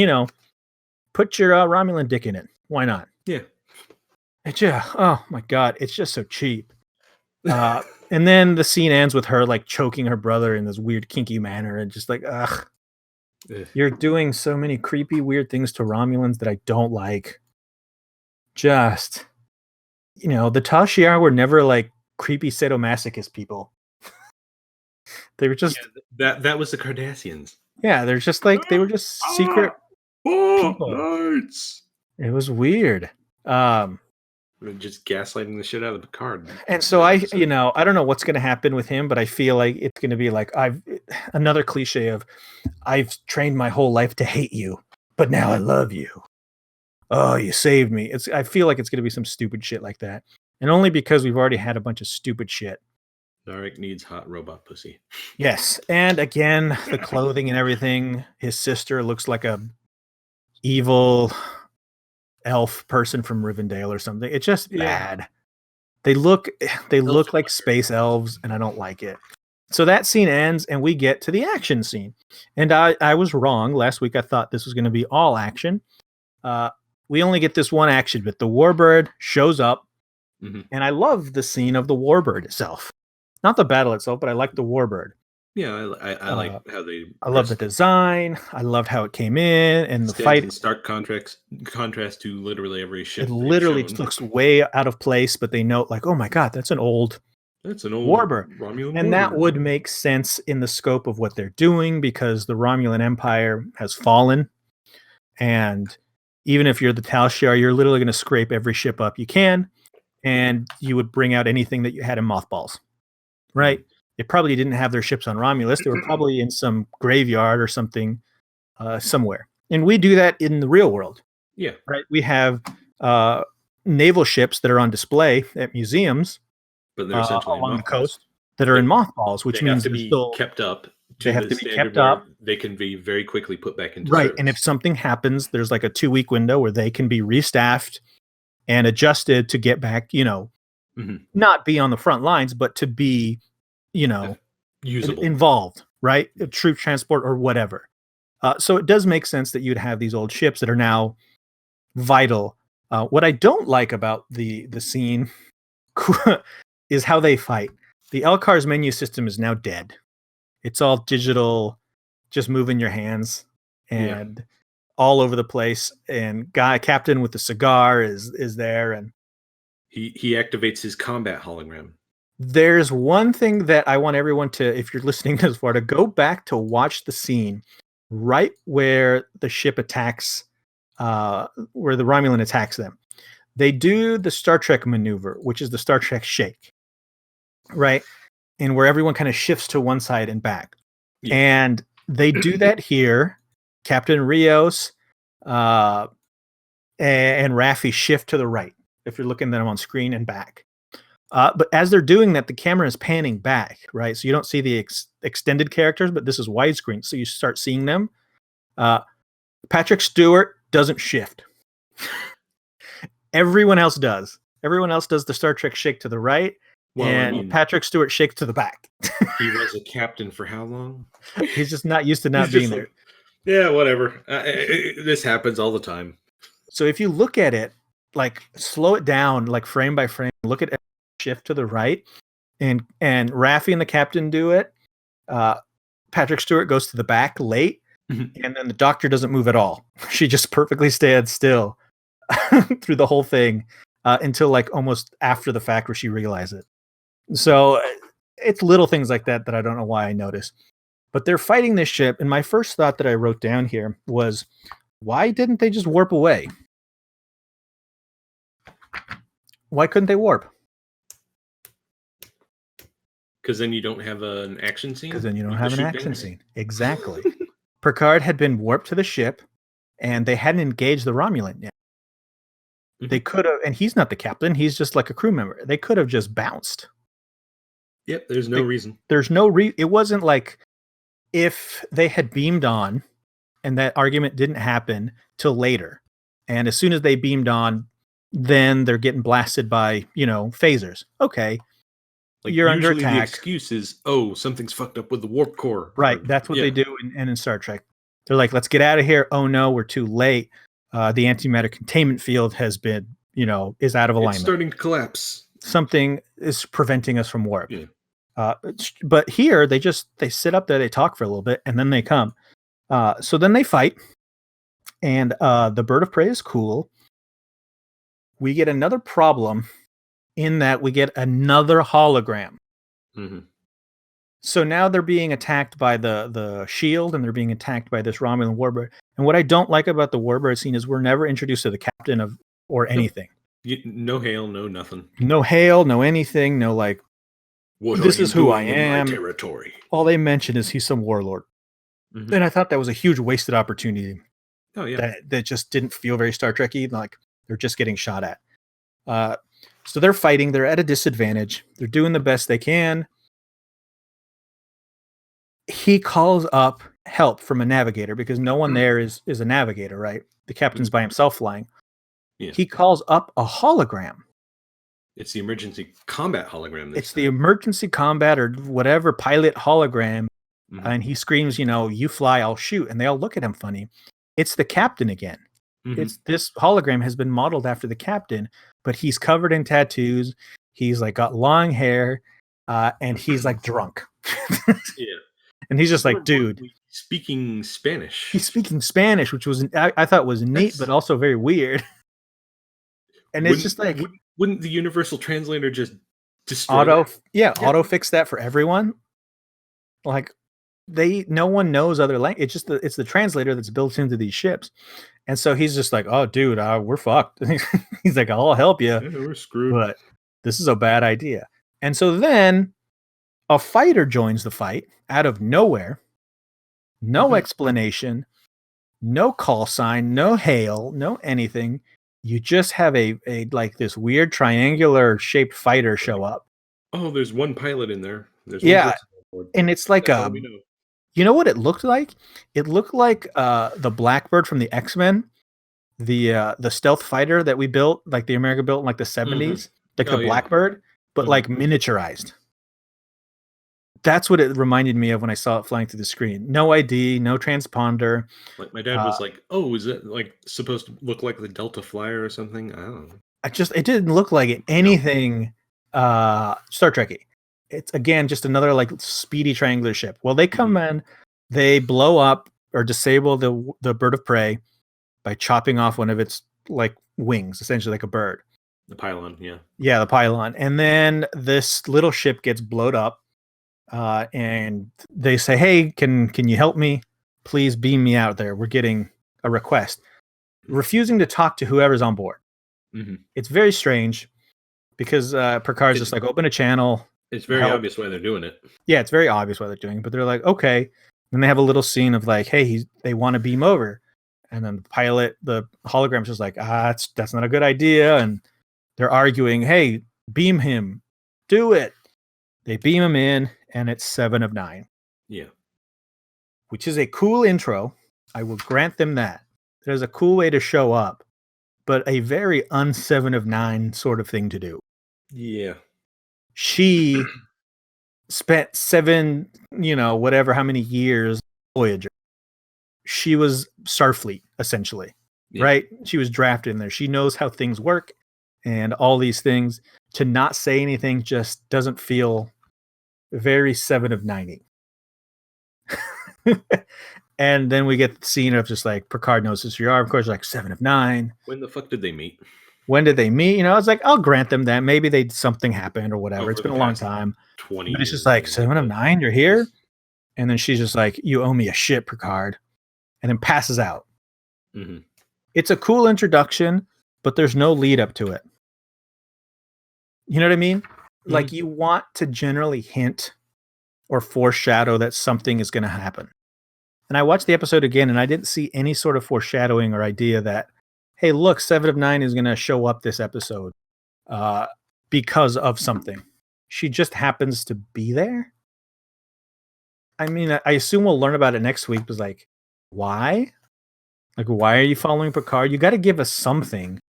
put your Romulan dick in it. Why not? Yeah. It's oh my god, it's just so cheap. And then the scene ends with her like choking her brother in this weird kinky manner, and just like, ugh. Ugh. You're doing so many creepy, weird things to Romulans that I don't like. Just, the Tal Shiar were never like creepy sadomasochist people. They were just, That was the Cardassians. yeah, they're just like, they were just secret people. Nights. It was weird. They're just gaslighting the shit out of Picard. And so I don't know what's going to happen with him, but I feel like it's going to be like another cliche of, I've trained my whole life to hate you, but now I love you. Oh, you saved me. I feel like it's going to be some stupid shit like that. And only because we've already had a bunch of stupid shit. Narek needs hot robot pussy. Yes. And again, the clothing and everything. His sister looks like a evil elf person from Rivendell or something. It's just bad. They look like space elves, and I don't like it. So that scene ends, and we get to the action scene. And I was wrong. Last week I thought this was going to be all action. We only get this one action bit. The warbird shows up, and I love the scene of the warbird itself. Not the battle itself, but I like the warbird. Yeah, I like how they. I love the design. I loved how it came in, and the fight. In stark contrast to literally every ship. It literally looks way out of place, but they note like, oh my god, that's an old warbird. Romulan and warbird. That would make sense in the scope of what they're doing, because the Romulan Empire has fallen, and even if you're the Tal Shiar, you're literally going to scrape every ship up you can, and you would bring out anything that you had in mothballs, right? They probably didn't have their ships on Romulus. They were probably in some graveyard or something somewhere. And we do that in the real world. Yeah. Right. We have naval ships that are on display at museums, but they're essentially along the coast, that are in mothballs, which means to be still kept up. They have to be kept up. They can be very quickly put back into right. service. And if something happens, there's like a 2-week window where they can be restaffed and adjusted to get back, not be on the front lines, but to be, usable, involved, right? A troop transport or whatever. So it does make sense that you'd have these old ships that are now vital. What I don't like about the scene is how they fight. The Elcar's menu system is now dead. It's all digital, just moving your hands and all over the place. And captain with the cigar is there, and he activates his combat hologram. There's one thing that I want everyone to, if you're listening this far, to go back to watch the scene right where the ship attacks, where the Romulan attacks them. They do the Star Trek maneuver, which is the Star Trek shake, right? And where everyone kind of shifts to one side and back. Yeah. And they do that here. Captain Rios and Raffi shift to the right, if you're looking at them on screen, and back. But as they're doing that, the camera is panning back, right? So you don't see the extended characters, but this is widescreen, so you start seeing them. Patrick Stewart doesn't shift. Everyone else does. Everyone else does the Star Trek shake to the right, Patrick Stewart shakes to the back. He was a captain for how long? He's just not used to not being there. Yeah, whatever. This happens all the time. So if you look at it, like slow it down, like frame by frame, look at shift to the right, and Raffi and the captain do it. Patrick Stewart goes to the back late, and then the doctor doesn't move at all. She just perfectly stands still through the whole thing until like almost after the fact where she realizes it. So it's little things like that I don't know why I noticed. But they're fighting this ship, and my first thought that I wrote down here was, why didn't they just warp away? Why couldn't they warp? Because then you don't have an action scene? Because then you don't can have an shoot action down. scene. Exactly. Picard had been warped to the ship, and they hadn't engaged the Romulan yet. They could have, and he's not the captain, he's just like a crew member. They could have just bounced. Yep, there's no reason. There's no it wasn't like if they had beamed on and that argument didn't happen till later. And as soon as they beamed on, then they're getting blasted by, phasers. Okay. Like you're under usually attack. The excuse is, something's fucked up with the warp core. Right. That's what they do in Star Trek. They're like, let's get out of here. Oh no, we're too late. The antimatter containment field has been, is out of alignment. It's starting to collapse. Something is preventing us from warp. Yeah. But here they sit up there, they talk for a little bit, and then they come. So then they fight, and the bird of prey is cool. We get another problem in that we get another hologram. Mm-hmm. So now they're being attacked by the shield, and they're being attacked by this Romulan warbird. And what I don't like about the warbird scene is we're never introduced to the captain or anything. No hail, no nothing. No hail, no anything, no like, this is who I am. My territory. All they mention is he's some warlord. Mm-hmm. And I thought that was a huge wasted opportunity. Oh yeah. That just didn't feel very Star Trek-y, like they're just getting shot at. So they're fighting, they're at a disadvantage. They're doing the best they can. He calls up help from a navigator because no one there is a navigator, right? The captain's by himself flying. Yeah. He calls up a hologram. It's the emergency combat hologram. It's the emergency combat or whatever pilot hologram. Mm-hmm. And he screams, you fly, I'll shoot. And they all look at him funny. It's the captain again. Mm-hmm. This hologram has been modeled after the captain, but he's covered in tattoos. He's like got long hair, and he's like drunk. Yeah. And he's just like, dude. Speaking Spanish. He's speaking Spanish, which was I thought was neat, but also very weird. And it's just like, wouldn't the universal translator just destroy auto fix that for everyone? Like no one knows other language. It's the translator that's built into these ships. And so he's just like, oh dude, we're fucked. He's like, I'll help you. Yeah, we're screwed. But this is a bad idea. And so then a fighter joins the fight out of nowhere. No explanation, no call sign, no hail, no anything. You just have a like this weird triangular shaped fighter show up. Oh, there's one pilot in there. And it's like you know what it looked like? It looked like the Blackbird from the X-Men, the stealth fighter that we built, like the America built in like the 70s, like the Blackbird, but like miniaturized. That's what it reminded me of when I saw it flying through the screen. No ID, no transponder. Like my dad was like, "Oh, is it like supposed to look like the Delta Flyer or something?" I don't know. It didn't look like anything Star Trek-y. It's again just another like speedy triangular ship. Well, they come in, they blow up or disable the bird of prey by chopping off one of its like wings, essentially like a bird. The pylon, yeah. Yeah, the pylon. And then this little ship gets blown up. And they say, hey, can you help me? Please beam me out there. We're getting a request. Refusing to talk to whoever's on board. Mm-hmm. It's very strange because Picard's just like, open a channel. It's very obvious why they're doing it. Yeah, it's very obvious why they're doing it. But they're like, okay. And they have a little scene of like, hey, they want to beam over. And then the hologram's just like, that's not a good idea. And they're arguing, hey, beam him. Do it. They beam him in. And it's 7 of 9. Yeah. Which is a cool intro. I will grant them that. It is a cool way to show up, but a very un-7 of 9 sort of thing to do. Yeah. She spent 7, whatever, how many years, Voyager. She was Starfleet, essentially, right? She was drafted in there. She knows how things work and all these things. to not say anything just doesn't feel very 7 of 90. And then we get the scene of just like Picard knows who you are. Of course, like 7 of 9. When the fuck did they meet? When did they meet? I was like, I'll grant them that. Maybe something happened or whatever. Over it's been the a long past time. 20 But it's years, just like man, 7 of but- 9, you're here? And then she's just like, you owe me a shit, Picard. And then passes out. Mhm. It's a cool introduction, but there's no lead up to it. You know what I mean? Like you want to generally hint or foreshadow that something is going to happen. And I watched the episode again and I didn't see any sort of foreshadowing or idea that, hey, look, 7 of 9 is going to show up this episode because of something. She just happens to be there. I mean, I assume we'll learn about it next week. But like, why? Like, why are you following Picard? You got to give us something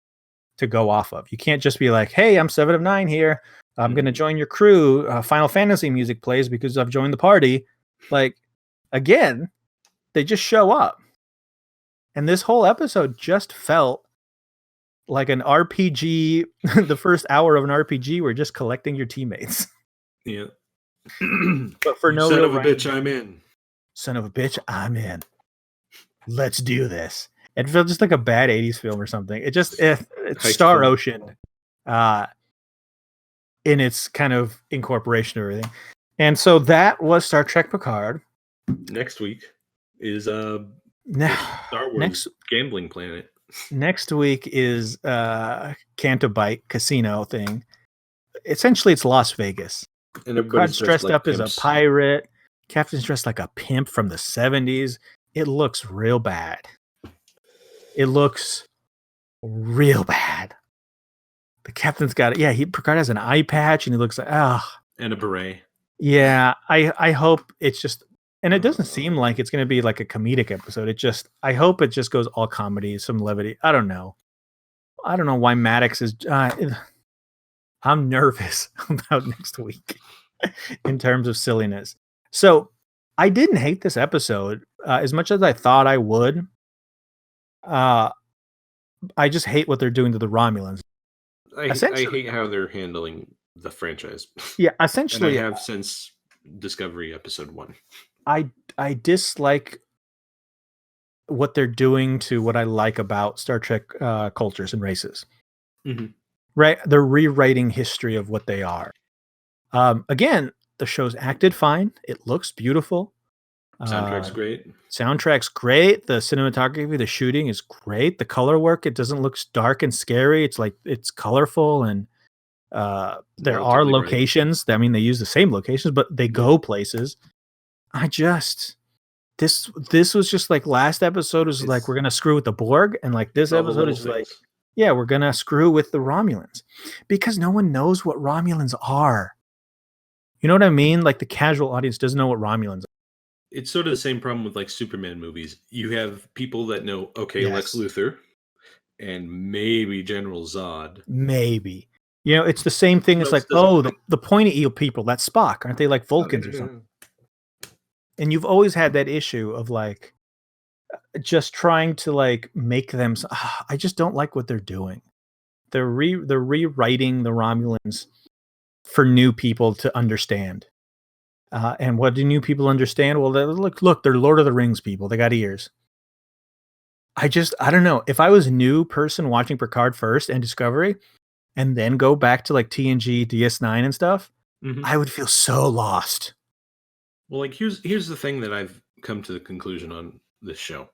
to go off of. You can't just be like, hey, I'm 7 of 9 here. I'm going to join your crew. Final Fantasy music plays because I've joined the party. Like, again, they just show up. And this whole episode just felt like an RPG, the first hour of an RPG where just collecting your teammates. Yeah. But for no son real of a bitch, I'm in. Son of a bitch, I'm in. Let's do this. It felt just like a bad 80s film or something. It's Heist Star film. Ocean in its kind of incorporation of everything. And so that was Star Trek Picard. Next week is Now, Star Wars Gambling Planet. Next week is Cantobite Casino thing. Essentially, it's Las Vegas. And Picard's dressed like up pimps. as a pirate. Captain's dressed like a pimp from the 70s. It looks real bad. It looks real bad. The captain's got it. Yeah, Picard has an eye patch and he looks like, And a beret. Yeah, I hope it's just, and it doesn't seem like it's going to be like a comedic episode. I hope it just goes all comedy, some levity. I don't know why Maddox is, I'm nervous about next week in terms of silliness. So I didn't hate this episode as much as I thought I would. I just hate what they're doing to the Romulans. I hate how they're handling the franchise. Yeah, essentially, and I have since Discovery episode 1. I dislike what they're doing to what I like about Star Trek cultures and races. Mm-hmm. Right, they're rewriting history of what they are. Again, the show's acted fine. It looks beautiful. Soundtrack's great. Soundtrack's great. The cinematography, the shooting is great. The color work, it doesn't look dark and scary. It's like it's colorful and there are locations. I mean, they use the same locations, but they go places. This was just like last episode was like we're gonna screw with the Borg, and like this episode is like, yeah, we're gonna screw with the Romulans because no one knows what Romulans are. You know what I mean? Like the casual audience doesn't know what Romulans are. It's sort of the same problem with like Superman movies. You have people that know, okay, Yes. Lex Luthor and maybe General Zod. Maybe. You know, it's the same thing. It's like, the pointy eel people, that's Spock. Aren't they like Vulcans or something? And you've always had that issue of like just trying to like make them. I just don't like what they're doing. They're rewriting the Romulans for new people to understand. And what do new people understand? Well, look, they're Lord of the Rings people. They got ears. I don't know. If I was a new person watching Picard first and Discovery, and then go back to like TNG, DS9 and stuff, I would feel so lost. Well, like here's the thing that I've come to the conclusion on this show.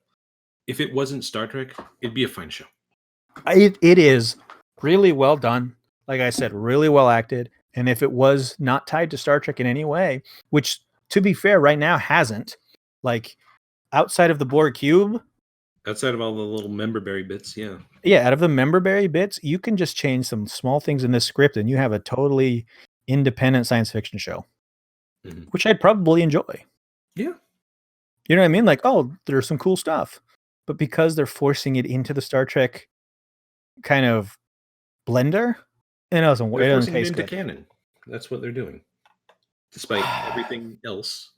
If it wasn't Star Trek, it'd be a fine show. It is really well done. Like I said, really well acted. And if it was not tied to Star Trek in any way, which to be fair, right now hasn't, like outside of the Borg cube, outside of all the little memberberry bits, yeah. Yeah, out of the memberberry bits, you can just change some small things in this script and you have a totally independent science fiction show, which I'd probably enjoy. Yeah. You know what I mean? Like, oh, there's some cool stuff. But because they're forcing it into the Star Trek kind of blender, it doesn't work. It doesn't taste into good. Canon. That's what they're doing. Despite everything else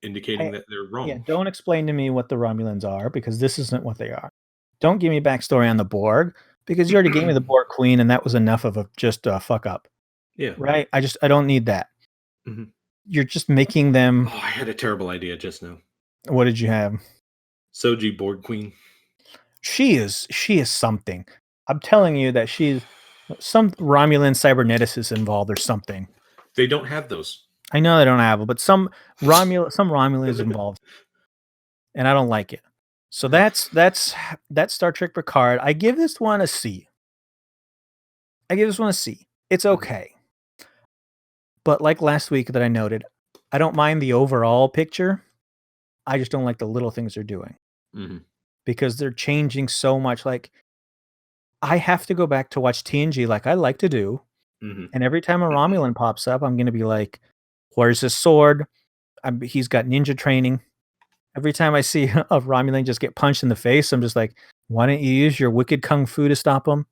indicating that they're wrong. Yeah, don't explain to me what the Romulans are, because this isn't what they are. Don't give me backstory on the Borg, because you already gave me the Borg Queen, and that was enough of just a fuck up. Yeah. right? I don't need that. Mhm. You're just making them. Oh, I had a terrible idea just now. What did you have? Soji Borg Queen. She is something. I'm telling you that she's some Romulan cyberneticist involved or something. They don't have those. I know they don't have it, but some Romulan is involved, and I don't like it. So that's Star Trek Picard. I give this one a C. It's Mhm. okay. But like last week that I noted, I don't mind the overall picture. I just don't like the little things they're doing Mhm. because they're changing so much. Like, I have to go back to watch TNG like I like to do. Mhm. And every time a Romulan pops up, I'm going to be like, where's his sword? He's got ninja training. Every time I see a Romulan just get punched in the face, I'm just like, why don't you use your wicked kung fu to stop him?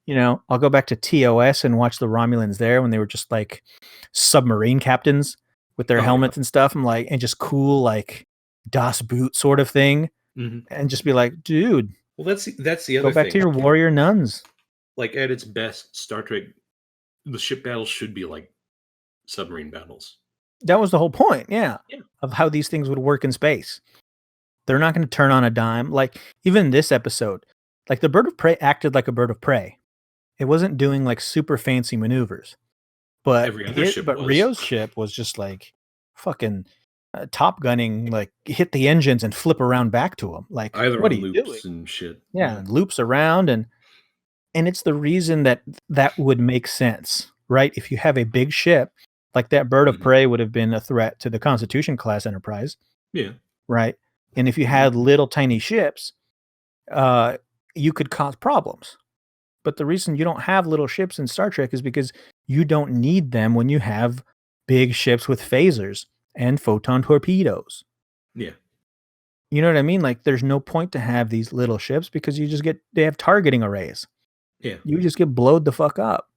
I'll go back to TOS and watch the Romulans there when they were just like submarine captains with their Oh, yeah. helmets and stuff. I'm like, and just cool, like Das Boot sort of thing. Mhm. And just be like, dude, Well, that's the go other back thing. to your warrior nuns. Like at its best, Star Trek, the ship battles should be like submarine battles. That was the whole point, Yeah. of how these things would work in space. They're not going to turn on a dime. Like, even this episode, like the bird of prey acted like a bird of prey. It wasn't doing like super fancy maneuvers. But Every other ship was. Rio's ship was just like fucking top gunning, like hit the engines and flip around back to him. Like, Either what are on you loops doing? and shit. Yeah, and loops around, and it's the reason that would make sense, right? If you have a big ship, like that bird of Mhm. prey would have been a threat to the Constitution class Enterprise, Yeah. right? And if you had little tiny ships, you could cause problems. But the reason you don't have little ships in Star Trek is because you don't need them when you have big ships with phasers and photon torpedoes. Yeah. You know what I mean? Like, there's no point to have these little ships because they have targeting arrays. Yeah. You just get blowed the fuck up.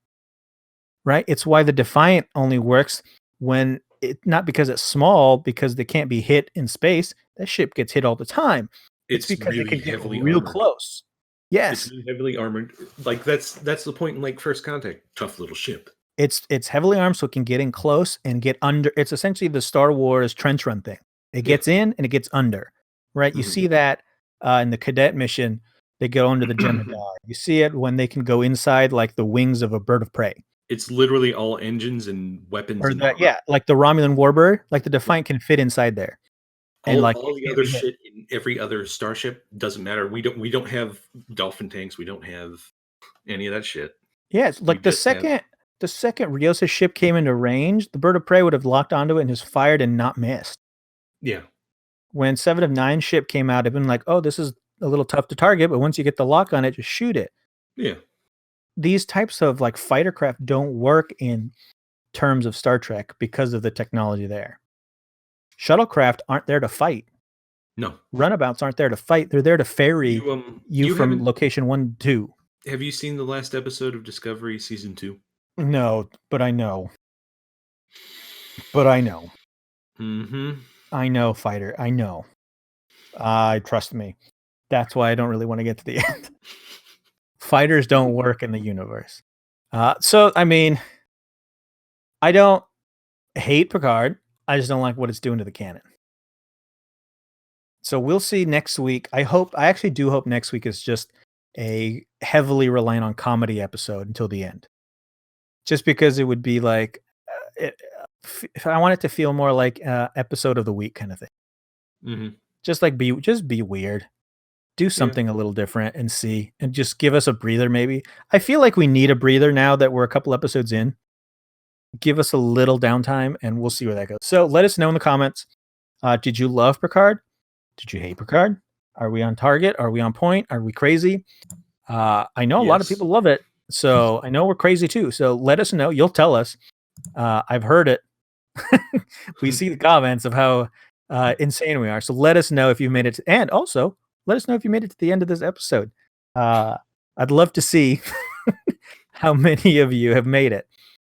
Right? It's why the Defiant only works when not because it's small, because they can't be hit in space. That ship gets hit all the time. It's because it really can get heavily real armored. close. Yes. It's really heavily armored. Like that's the point in like First Contact. Tough little ship. It's heavily armed, so it can get in close and get under. It's essentially the Star Wars trench run thing. It gets in and it gets under, right? You see that in the cadet mission. They go under the Jem'Hadar. You see it when they can go inside like the wings of a bird of prey. It's literally all engines and weapons Or and that, armor. yeah, like the Romulan warbird, like the Defiant can fit inside there. And like all the other shit in every other starship doesn't matter. We don't have dolphin tanks. We don't have any of that shit. Yeah, it's like the second Rios' ship came into range, the bird of prey would have locked onto it and just fired and not missed. Yeah. When 7 of 9 ship came out, it'd been like, oh, this is a little tough to target, but once you get the lock on it, just shoot it. Yeah. These types of like fighter craft don't work in terms of Star Trek because of the technology there. Shuttlecraft aren't there to fight. No. Runabouts aren't there to fight. They're there to ferry you from location 1 to 2. Have you seen the last episode of Discovery season 2? No, but I know. Mm-hmm. I know, fighter. I know. Trust me. That's why I don't really want to get to the end. Fighters don't work in the universe. So, I mean, I don't hate Picard. I just don't like what it's doing to the canon. So we'll see next week. I actually do hope next week is just a heavily reliant on comedy episode until the end. Just because it would be like, if I want it to feel more like episode of the week kind of thing. Mm-hmm. Just be weird. Do something a little different and see, and just give us a breather maybe. I feel like we need a breather now that we're a couple episodes in. Give us a little downtime and we'll see where that goes. So let us know in the comments. Did you love Picard? Did you hate Picard? Are we on target? Are we on point? Are we crazy? I know a lot of people love it. So I know we're crazy too. So let us know. You'll tell us. I've heard it. We see the comments of how insane we are. So let us know if you made it. And also, let us know if you made it to the end of this episode. I'd love to see how many of you have made it.